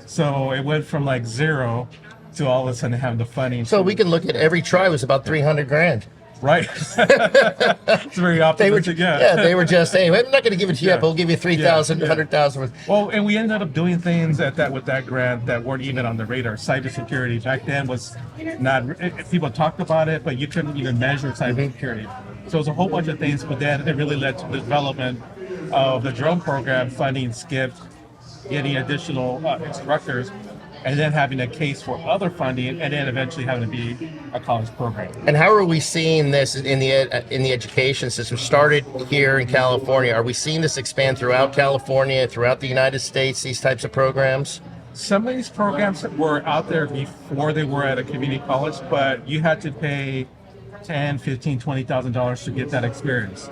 So it went from like zero to all of a sudden having the funding. So we can look at every try was about $300,000. Right. It's very optimistic. They were just, hey, we're not going to give it to you, but we'll give you 3,000, 100,000. Well, and we ended up doing things with that grant that weren't even on the radar. Cybersecurity back then was not. People talked about it, but you couldn't even measure cybersecurity. So it was a whole bunch of things, but then it really led to the development of the drone program, funding skipped, getting additional instructors, and then having a case for other funding, and then eventually having to be a college program. And how are we seeing this in the education system? Started here in California. Are we seeing this expand throughout California, throughout the United States, these types of programs? Some of these programs were out there before they were at a community college, but you had to pay $10,000, $15,000, $20,000 to get that experience.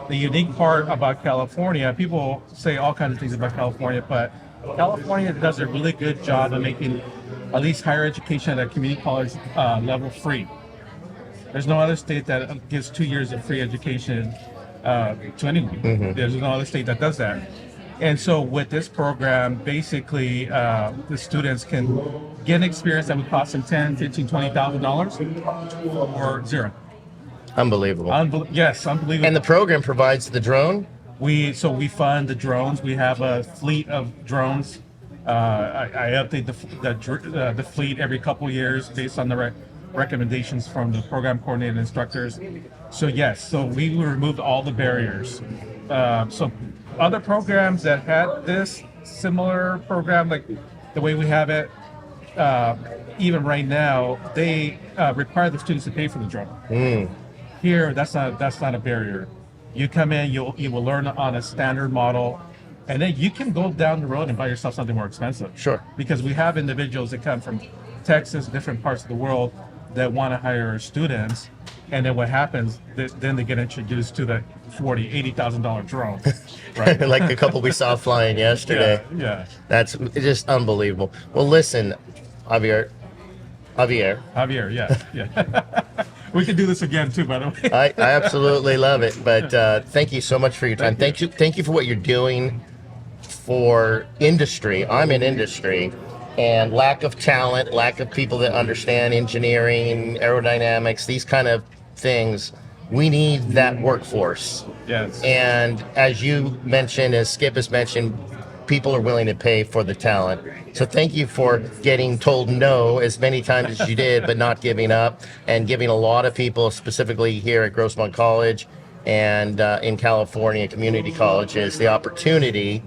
The unique part about California, people say all kinds of things about California, but California does a really good job of making at least higher education at a community college level free. There's no other state that gives 2 years of free education to anyone. There's no other state that does that. And so with this program, basically the students can get an experience that would cost them $10,000, $15,000, $20,000 or zero. Unbelievable. Yes, unbelievable. And the program provides the drone? We fund the drones. We have a fleet of drones. I update the fleet every couple years based on the recommendations from the program coordinator instructors. So yes, so we removed all the barriers. So other programs that had this similar program, like the way we have it, even right now, they require the students to pay for the drone. Here, that's not a barrier. You come in, you will learn on a standard model, and then you can go down the road and buy yourself something more expensive. Sure. Because we have individuals that come from Texas, different parts of the world, that want to hire students, and then what happens? Then they get introduced to the $40,000-$80,000 drone, right? Like a couple we saw flying yesterday. Yeah. That's just unbelievable. Well, listen, Javier. Yeah. We could do this again too, by the way. I absolutely love it. But thank you so much for your time. Thank you for what you're doing for industry. I'm in industry, and lack of talent, lack of people that understand engineering, aerodynamics, these kind of things we need that workforce. Yes. And as you mentioned, as Skip has mentioned, people are willing to pay for the talent. So thank you for getting told no as many times as you did, but not giving up, and giving a lot of people, specifically here at Grossmont College and in California community colleges, the opportunity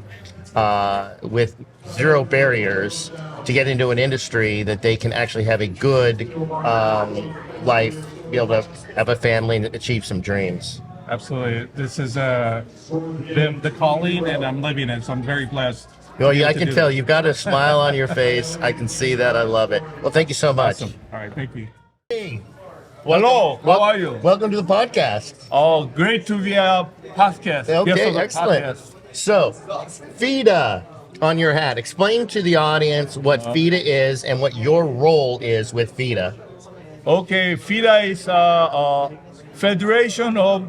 with zero barriers to get into an industry that they can actually have a good life, be able to have a family and achieve some dreams. Absolutely. This is the calling, and I'm living it, so I'm very blessed. Well, yeah, I can tell you've got a smile on your face. I can see that. I love it. Well, thank you so much. Awesome. All right, thank you. Hey, Hello, how are you? welcome to the podcast. Oh, great to be a podcast. Okay, excellent. So, FIDA on your hat. Explain to the audience what FIDA is and what your role is with FIDA. Okay, FIDA is a Federation of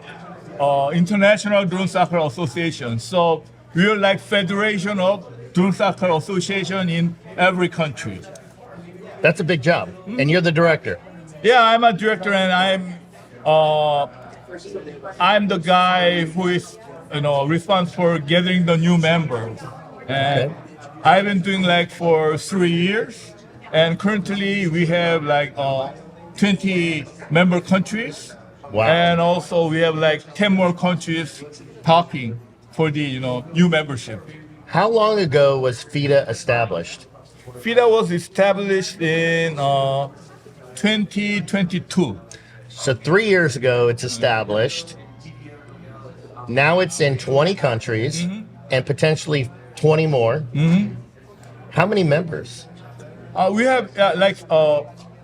International Drone Soccer Association. So we are like Federation of Drone Soccer Association in every country. That's a big job, and you're the director. Yeah, I'm a director, and I'm the guy who is responsible for gathering the new members. And I've been doing like for 3 years, and currently we have like 20 member countries. Wow. And also we have like 10 more countries talking for the new membership. How long ago was FIDA established? FIDA was established in 2022. So 3 years ago it's established. Now it's in 20 countries and potentially 20 more. How many members? We have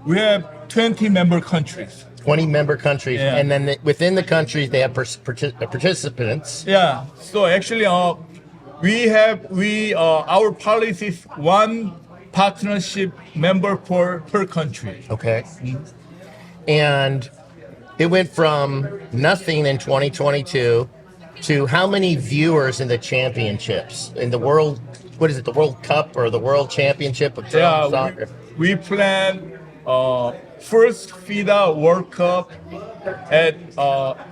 we have 20 member countries. 20 member countries, Yeah. and then within the countries they have participants. Yeah. So actually, our policy is one partnership member per country. Okay. And it went from nothing in 2022 to how many viewers in the championships in the world? What is it? The World Cup or the World Championship of drone soccer? We plan first FIDA World Cup at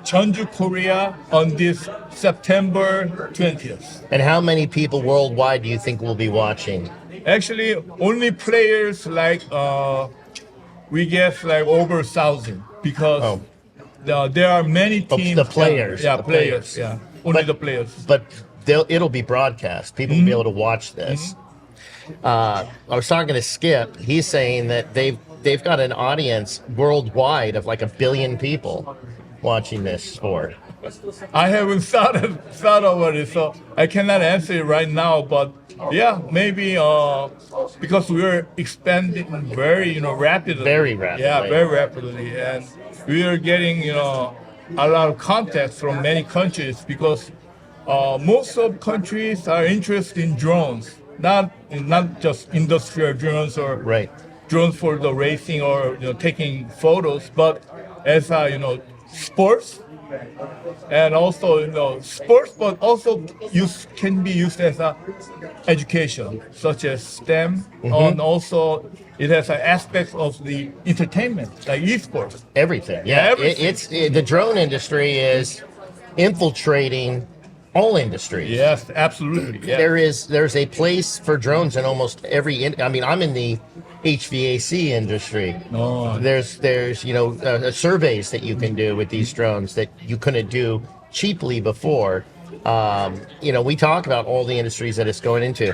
Jeonju, Korea on this September 20th. And how many people worldwide do you think will be watching? Actually, only players like we get like over 1,000 because there are many teams. The players. Yeah, the players. Yeah, only the players. But it'll be broadcast. People will be able to watch this. I was talking to Skip. He's saying that they've got an audience worldwide of like 1 billion people watching this sport. I haven't thought about it, so I cannot answer it right now. But yeah, maybe because we're expanding very rapidly. Very rapidly. Yeah, very rapidly, and we are getting a lot of contacts from many countries because most of countries are interested in drones, not just industrial drones or drones for the racing or taking photos, but as sports, and also sports, but also can be used as a education, such as STEM, and also it has an aspect of the entertainment, like esports. Everything, yeah. Everything. The drone industry is infiltrating all industries. Yes, absolutely. Yes. There's a place for drones in almost every. I'm in the HVAC industry. Oh. There's surveys that you can do with these drones that you couldn't do cheaply before. We talk about all the industries that it's going into.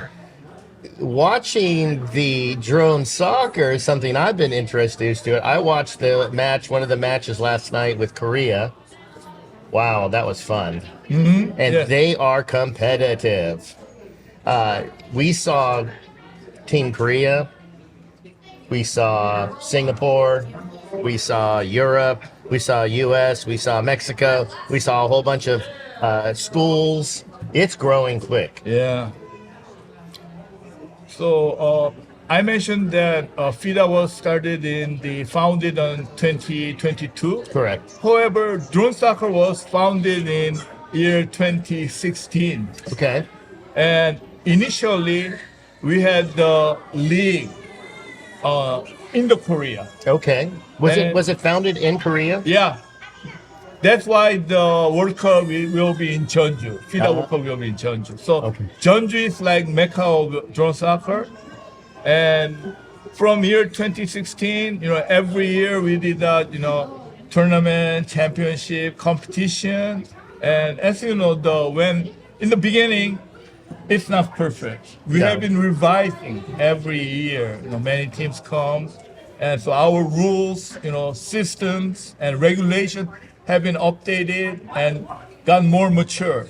Watching the drone soccer is something I've been introduced to. I watched one of the matches last night with Korea. Wow, that was fun. And they are competitive. We saw Team Korea. We saw Singapore. We saw Europe. We saw US. We saw Mexico. We saw a whole bunch of schools. It's growing quick. Yeah. So I mentioned that FIDA was founded in 2022. Correct. However, drone soccer was founded in year 2016. Okay. And initially, we had the league in the Korea. Okay. Was it founded in Korea? Yeah. that's why the World Cup will be in Jeonju. FIDA World Cup will be in Jeonju. So Jeonju is like Mecca of drone soccer. And from year 2016, every year we did that, tournament, championship, competition. And as you know, when in the beginning, it's not perfect. We have been revising every year. Many teams come, and so our rules, systems and regulations have been updated and gotten more mature.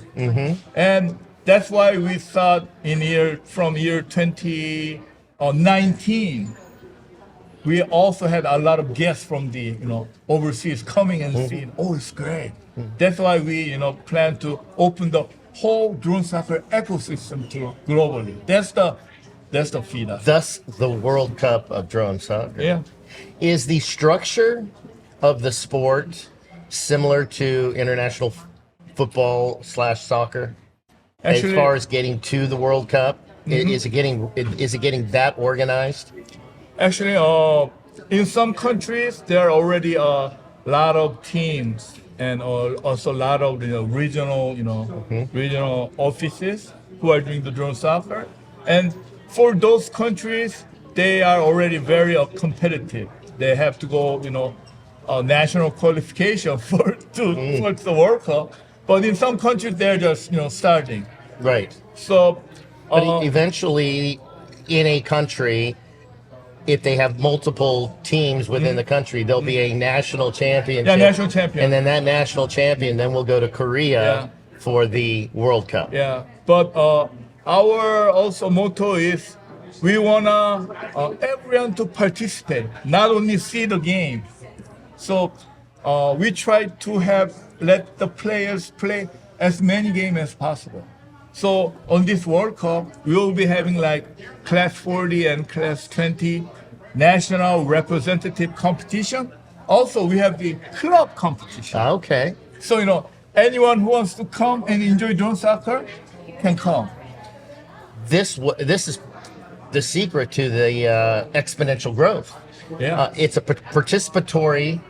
And that's why we thought from year 2019, we also had a lot of guests from the overseas coming and seeing. Oh, it's great. That's why we plan to open the whole drone soccer ecosystem to globally. That's the FIDA. Thus, the World Cup of drone soccer. Yeah. Is the structure of the sport similar to international football / soccer? Actually, as far as getting to the World Cup, is it getting that organized? Actually, in some countries there are already a lot of teams and also a lot of regional regional offices who are doing the drone soccer. And for those countries, they are already very competitive. They have to go national qualification for the World Cup. But in some countries, they're just starting. Right. So, but eventually, in a country, if they have multiple teams within the country, there'll be a national championship. Yeah, national champion. And then that national champion then will go to Korea for the World Cup. Yeah, but our also motto is we wanna everyone to participate, not only see the game. So we try to let the players play as many games as possible. So on this World Cup, we will be having like Class 40 and Class 20 national representative competition. Also, we have the club competition. Okay. So, anyone who wants to come and enjoy drone soccer can come. This is the secret to the exponential growth. Yeah. It's a participatory,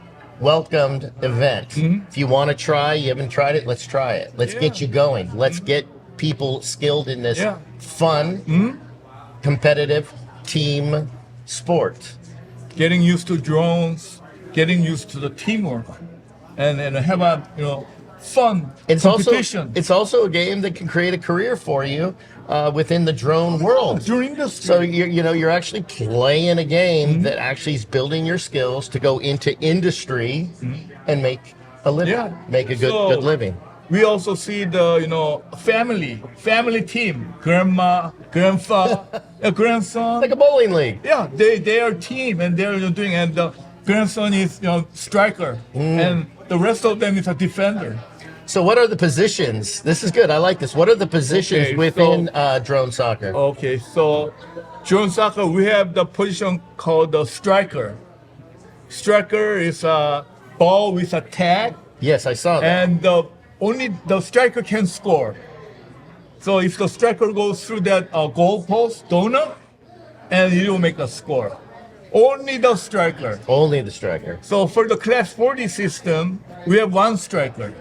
welcomed event. If you want to try, you haven't tried it, let's try it. Let's get you going. Let's get people skilled in this fun, competitive team sport. Getting used to drones, getting used to the teamwork, and have a fun competition. It's also a game that can create a career for you within the drone world. During the So you're actually playing a game that actually is building your skills to go into industry and make a living, make a good living. We also see the family team, grandma, grandpa, grandson, like a bowling league. Yeah, they are team and they're doing, and the grandson is striker, and the rest of them is a defender. So what are the positions? This is good. I like this. What are the positions within drone soccer? Okay, so drone soccer, we have the position called the striker. Striker is a ball with a tag. Yes, I saw that. And only the striker can score. So if the striker goes through that goal post, donut, and he will make a score. Only the striker. Only the striker. So for the Class 40 system, we have one striker.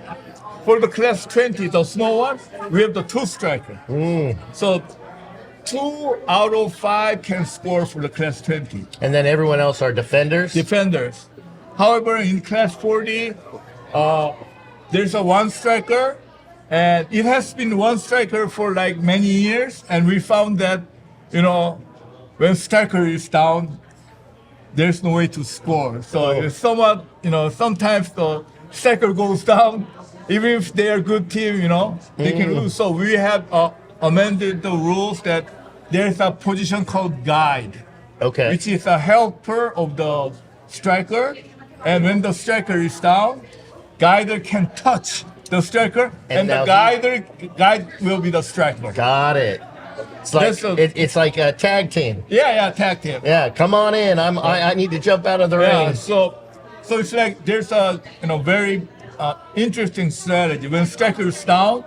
For the Class 20, the small one, we have the two striker. So 2 out of 5 can score for the Class 20. And then everyone else are defenders? Defenders. However, in Class 40, there's a one striker, and it has been one striker for like many years, and we found that, when striker is down, there's no way to score. So it's somewhat, sometimes the striker goes down, even if they are a good team, they can lose. So we have amended the rules that there's a position called guide, which is a helper of the striker, and when the striker is down, guider can touch the striker, and the guide will be the striker. Got it. It's like it's like a tag team. Yeah, tag team. Yeah, come on in. I need to jump out of the ring. So it's like there's a very interesting strategy. When striker is down,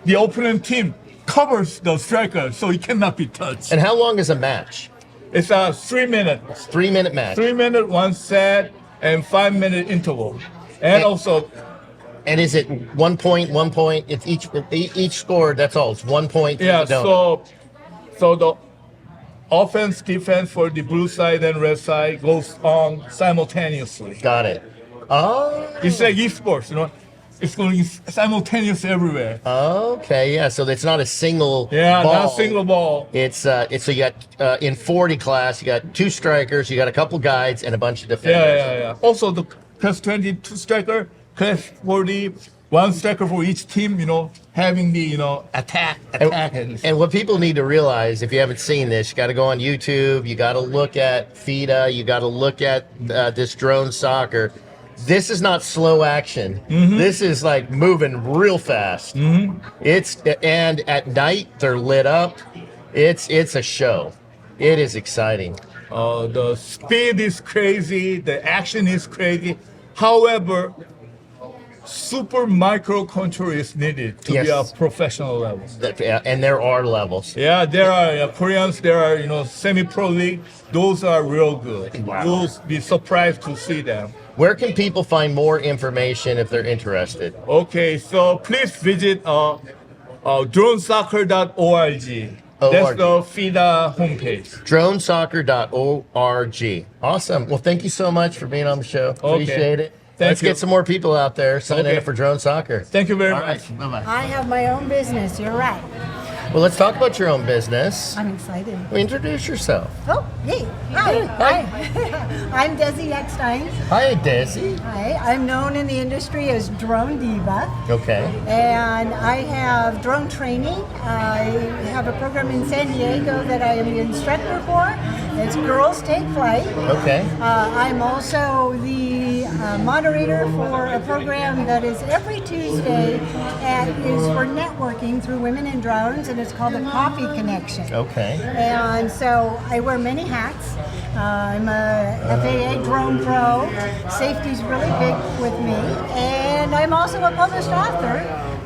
the opponent team covers the striker so he cannot be touched. And how long is a match? It's a 3 minute. 3 minute match. 3 minute, one set, and 5 minute interval. And also, And is it 1 point, 1 point? It's each score. That's all. It's 1 point. For Yeah. the donor. So the offense, defense for the blue side and red side goes on simultaneously. Got it. Oh. It's like esports, you know. It's going simultaneous everywhere. Okay, yeah. So it's not a single. Yeah, ball. not a single ball. It's so you got in 40 class, you got 2 strikers, you got a couple guides, and a bunch of defenders. Yeah. Also, the class 20 2 striker, class 40 1 striker for each team. You know, having the attack. And what people need to realize, if you haven't seen this, you got to go on YouTube. You got to look at FIDA. You got to look at this drone soccer. This is not slow action. Mm-hmm. This is like moving real fast. Mm-hmm. And at night they're lit up. It's a show. It is exciting. The speed is crazy. The action is crazy. However, super microcontrol is needed to be a professional level. And there are levels. Yeah, there are Koreans. There are semi-pro league. Those are real good. Wow. You'll be surprised to see them. Where can people find more information if they're interested? Okay, so please visit dronesoccer.org. That's the FIDA homepage. Dronesoccer.org. Awesome. Well, thank you so much for being on the show. Appreciate it. Let's get some more people out there signing up for Drone Soccer. Thank you very much. Right. Bye-bye. I have my own business. You're right. Well, let's talk about your own business. I'm excited. Well, introduce yourself. Oh, hey. Hi. I'm Desi Eckstein. Hi, Desi. Hi. I'm known in the industry as Drone Diva. Okay. And I have drone training. I have a program in San Diego that I am the instructor for. It's Girls Take Flight. Okay. I'm also the moderator for a program that is every Tuesday and is for networking through women in drones, and it's called the Coffee Connection. Okay. And so I wear many hats. I'm a FAA drone pro. Safety's really big with me. And I'm also a published author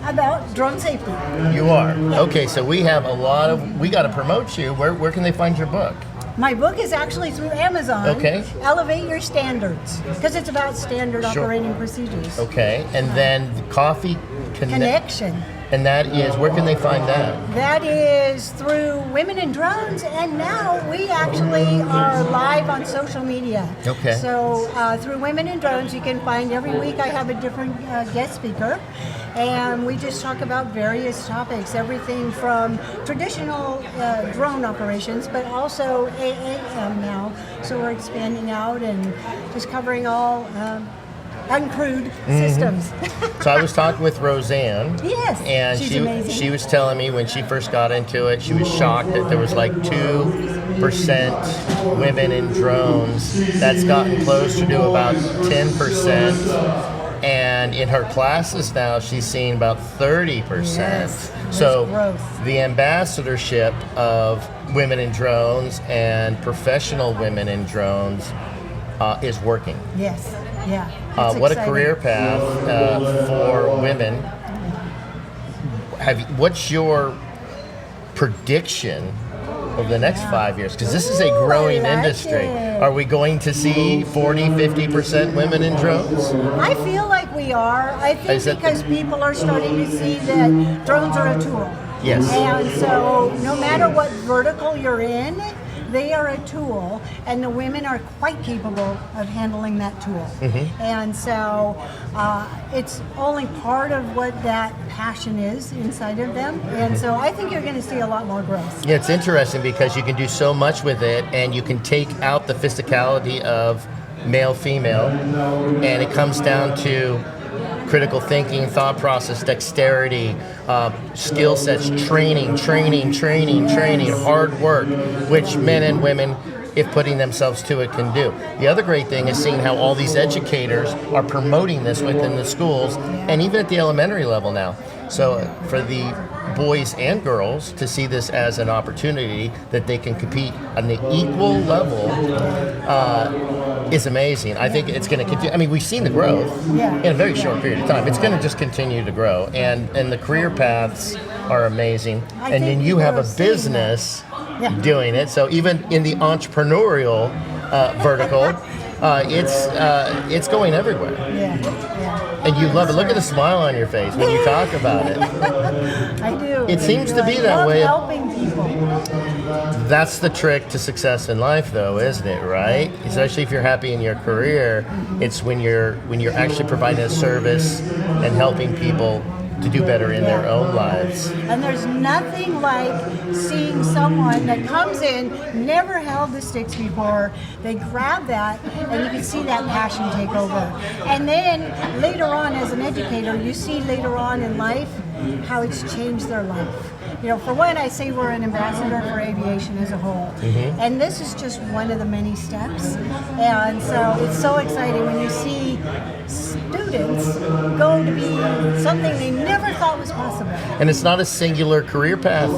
about drone safety. You are? Okay, so we got to promote you. Where can they find your book? My book is actually through Amazon. Okay. Elevate Your Standards, because it's about standard operating procedures. Okay, and then the Coffee Connection. And that is, where can they find that? That is through Women in Drones, and now we actually are live on social media. Okay. So through Women in Drones, you can find every week I have a different guest speaker, and we just talk about various topics, everything from traditional drone operations, but also AAM now. So we're expanding out and just covering all uncrewed systems. So I was talking with Roseanne. Yes, and she's amazing. She was telling me when she first got into it, she was shocked that there was like 2% women in drones. That's gotten closer to about 10%. And in her classes now, she's seeing about 30%. Yes, so growth. The ambassadorship of women in drones and professional women in drones is working. Yes, yeah. What a career path for women. What's your prediction over the next 5 years? Because this is a growing industry. Are we going to see 40-50% women in drones? I feel like we are. I think because people are starting to see that drones are a tool. Yes. And so no matter what vertical you're in, they are a tool, and the women are quite capable of handling that tool. Mm-hmm. And so it's only part of what that passion is inside of them. And so I think you're going to see a lot more growth. Yeah, it's interesting because you can do so much with it, and you can take out the physicality of male-female, and it comes down to critical thinking, thought process, dexterity, skill sets, training, hard work, which men and women, if putting themselves to it, can do. The other great thing is seeing how all these educators are promoting this within the schools and even at the elementary level now. So for the boys and girls to see this as an opportunity that they can compete on the equal level is amazing. I think it's going to continue. I mean, we've seen the growth in a very short period of time. It's going to just continue to grow, and the career paths are amazing. And then you have a business doing it. So even in the entrepreneurial vertical, it's going everywhere. And you love it. Look at the smile on your face when you talk about it. I do. It seems to be I that love way. helping people. That's the trick to success in life, though, isn't it? Right? Especially if you're happy in your career, it's when you're actually providing a service and helping people to do better in their own lives. And there's nothing like seeing someone that comes in, never held the sticks before, they grab that, and you can see that passion take over. And then later on, as an educator, you see later on in life how it's changed their life. You know, for one, I say we're an ambassador for aviation as a whole. And this is just one of the many steps. And so it's so exciting when you see students go to be something they never thought was possible. And it's not a singular career path.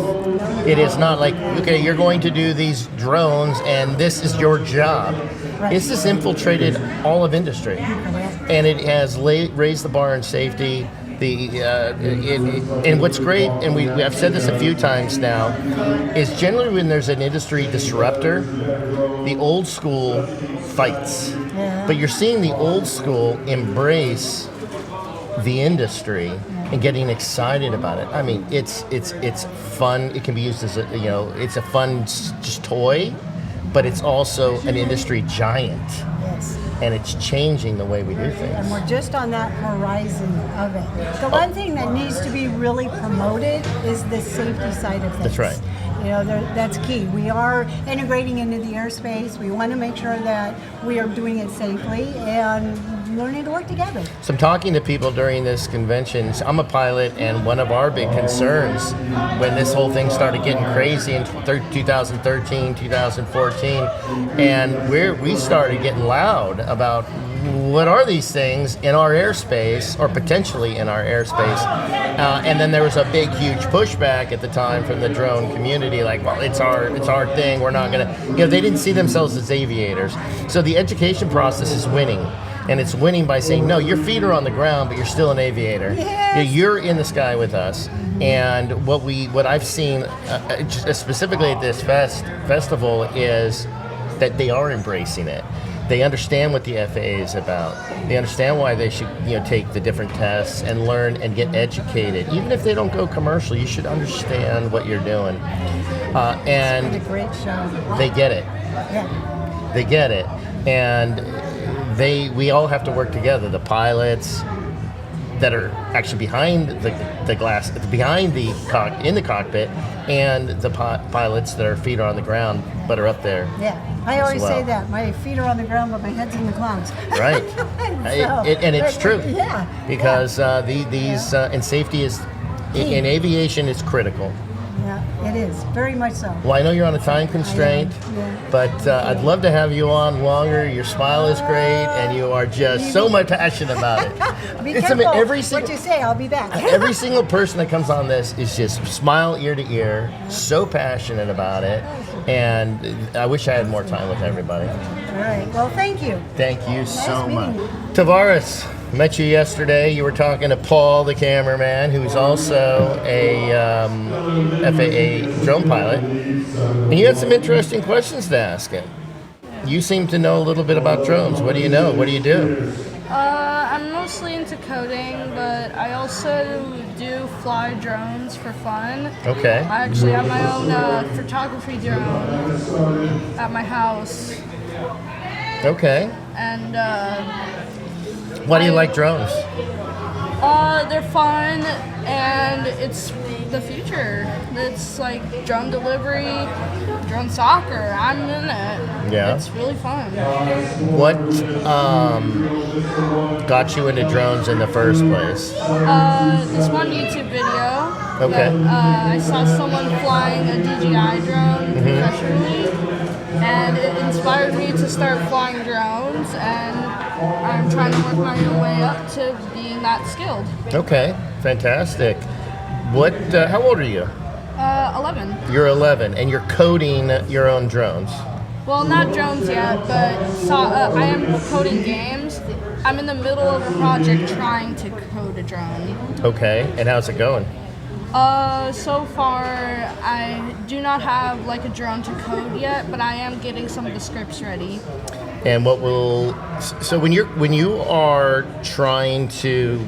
It is not like, okay, you're going to do these drones and this is your job. Right. This has infiltrated all of industry. And it has raised the bar in safety. And what's great, and I've said this a few times now, is generally when there's an industry disruptor, the old school fights. But you're seeing the old school embrace the industry and getting excited about it. I mean, it's fun. It can be used as it's a fun just toy, but it's also an industry giant. Yes. And it's changing the way we do things. And we're just on that horizon of it. The one thing that needs to be really promoted is the safety side of things. That's right. You know, that's key. We are integrating into the airspace. We want to make sure that we are doing it safely and learning to work together. So I'm talking to people during this convention. I'm a pilot, and one of our big concerns when this whole thing started getting crazy in 2013, 2014, and we started getting loud about what are these things in our airspace or potentially in our airspace. And then there was a big, huge pushback at the time from the drone community, like, well, it's our thing. We're not going to, they didn't see themselves as aviators. So the education process is winning. And it's winning by saying, no, your feet are on the ground, but you're still an aviator. Yes. You're in the sky with us. And what I've seen specifically at this festival is that they are embracing it. They understand what the FAA is about. They understand why they should, take the different tests and learn and get educated. Even if they don't go commercial, you should understand what you're doing. And it's been a great show. They get it. Yeah. They get it. And we all have to work together. The pilots that are actually behind the glass, in the cockpit, and the pilots that are feet are on the ground but are up there. Yeah, I always say that. My feet are on the ground, but my head's in the clouds. Right. And it's true. Yeah. Because these and safety is in aviation is critical. Yeah, it is very much so. Well, I know you're on a time constraint, but I'd love to have you on longer. Your smile is great, and you are just so much passionate about it. Be careful what you say. I'll be back. Every single person that comes on this is just smile ear to ear, so passionate about it, and I wish I had more time with everybody. All right. Well, thank you. Thank you so much. meeting you. Tavares, met you yesterday. You were talking to Paul, the cameraman, who's also a FAA drone pilot. And you had some interesting questions to ask him. You seem to know a little bit about drones. What do you know? What do you do? I'm mostly into coding, but I also do fly drones for fun. Okay. I actually have my own photography drone at my house. Okay. And why do you like drones? They're fun, and it's the future. It's like drone delivery, drone soccer. I'm in it. Yeah. It's really fun. What got you into drones in the first place? This one YouTube video. Okay. That, I saw someone flying a DJI drone professionally, and it inspired me to start flying drones, and I'm trying to work my way up to being that skilled. Okay, fantastic. How old are you? 11. You're 11, and you're coding your own drones. Well, not drones yet, but I am coding games. I'm in the middle of a project trying to code a drone. Okay, and how's it going? So far, I do not have like a drone to code yet, but I am getting some of the scripts ready. And so when you are trying to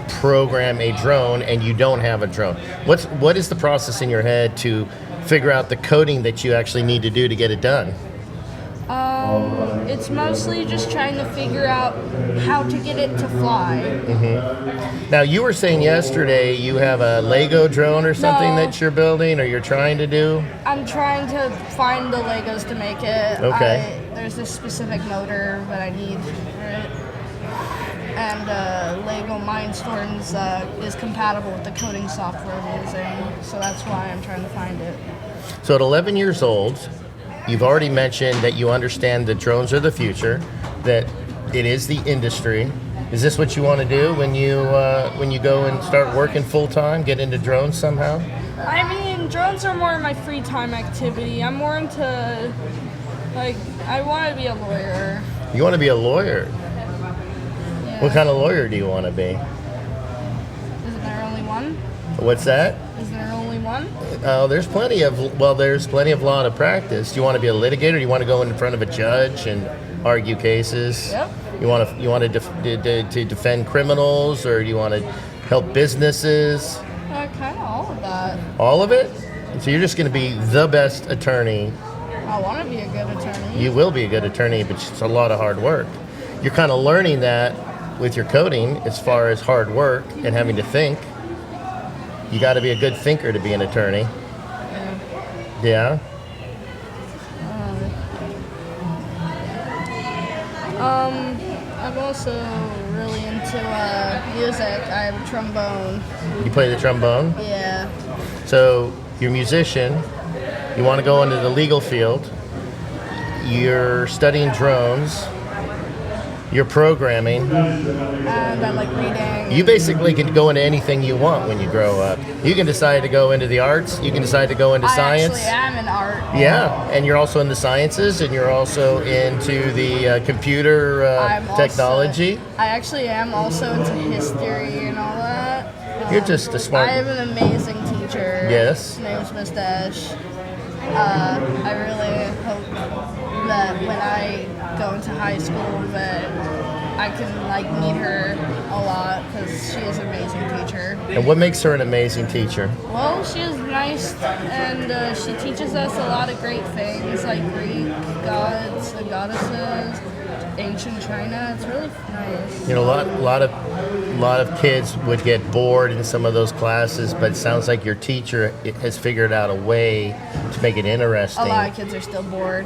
program a drone and you don't have a drone, what is the process in your head to figure out the coding that you actually need to do to get it done? It's mostly just trying to figure out how to get it to fly. Mm-hmm. Now, you were saying yesterday you have a Lego drone or something that you're building or you're trying to do? I'm trying to find the Legos to make it. Okay. There's this specific motor that I need for it. And Lego Mindstorms is compatible with the coding software I'm using, so that's why I'm trying to find it. So at 11 years old, you've already mentioned that you understand that drones are the future, that it is the industry. Is this what you want to do when you go and start working full time, get into drones somehow? I mean, drones are more my free time activity. I'm more into, I want to be a lawyer. You want to be a lawyer? Yeah. What kind of lawyer do you want to be? Isn't there only one? What's that? Isn't there only one? There's plenty of law to practice. Do you want to be a litigator? Do you want to go in front of a judge and argue cases? Yep. You want to defend criminals, or do you want to help businesses? Kind of all of that. All of it? So you're just going to be the best attorney. I want to be a good attorney. You will be a good attorney, but it's a lot of hard work. You're kind of learning that with your coding as far as hard work and having to think. You got to be a good thinker to be an attorney. Yeah? I'm also really into music. I have a trombone. You play the trombone? Yeah. So you're a musician. You want to go into the legal field. You're studying drones. You're programming. And I like reading. You basically can go into anything you want when you grow up. You can decide to go into the arts. You can decide to go into science. I actually am in art. Yeah, and you're also in the sciences, and you're also into the computer technology. I actually am also into history and all that. You're just a smart. I have an amazing teacher. Yes. Her name's Miss Dash. I really hope that when I go into high school that I can meet her a lot, because she is an amazing teacher. And what makes her an amazing teacher? Well, she is nice, and she teaches us a lot of great things, like Greek gods and goddesses, ancient China. It's really nice. You know, a lot of kids would get bored in some of those classes, but it sounds like your teacher has figured out a way to make it interesting. A lot of kids are still bored.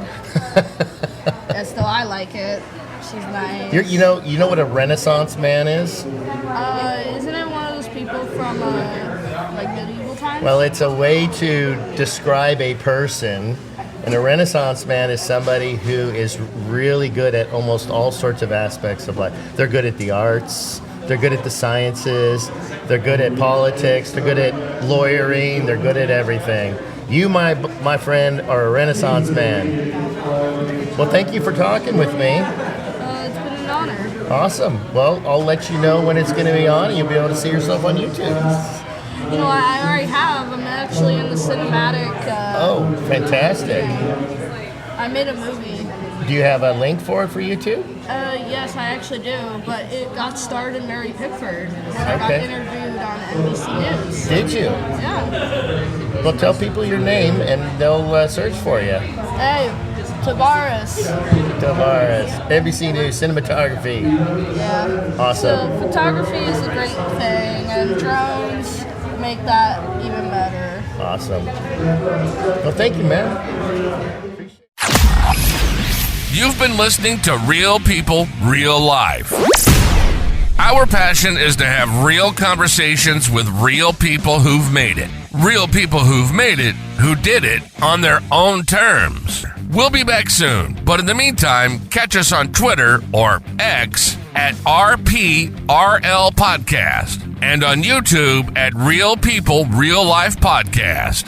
And still, I like it. She's nice. You know what a Renaissance man is? Isn't it one of those people from medieval times? Well, it's a way to describe a person. And a Renaissance man is somebody who is really good at almost all sorts of aspects of life. They're good at the arts. They're good at the sciences. They're good at politics. They're good at lawyering. They're good at everything. You, my friend, are a Renaissance man. Well, thank you for talking with me. It's been an honor. Awesome. Well, I'll let you know when it's going to be on, and you'll be able to see yourself on YouTube. You know, I already have. I'm actually in the cinematic. Oh, fantastic. I made a movie. Do you have a link for it for YouTube? Yes, I actually do, but it got starred in Mary Pickford, and I got interviewed on NBC News. Did you? Yeah. Well, tell people your name, and they'll search for you. Hey, Tavares. NBC News, cinematography. Yeah. Awesome. So photography is a great thing, and drones make that even better. Awesome. Well, thank you, man. You've been listening to Real People, Real Life. Our passion is to have real conversations with real people who've made it. Real people who've made it, who did it on their own terms. We'll be back soon, but in the meantime, catch us on Twitter or X at RPRL Podcast and on YouTube at Real People, Real Life Podcast.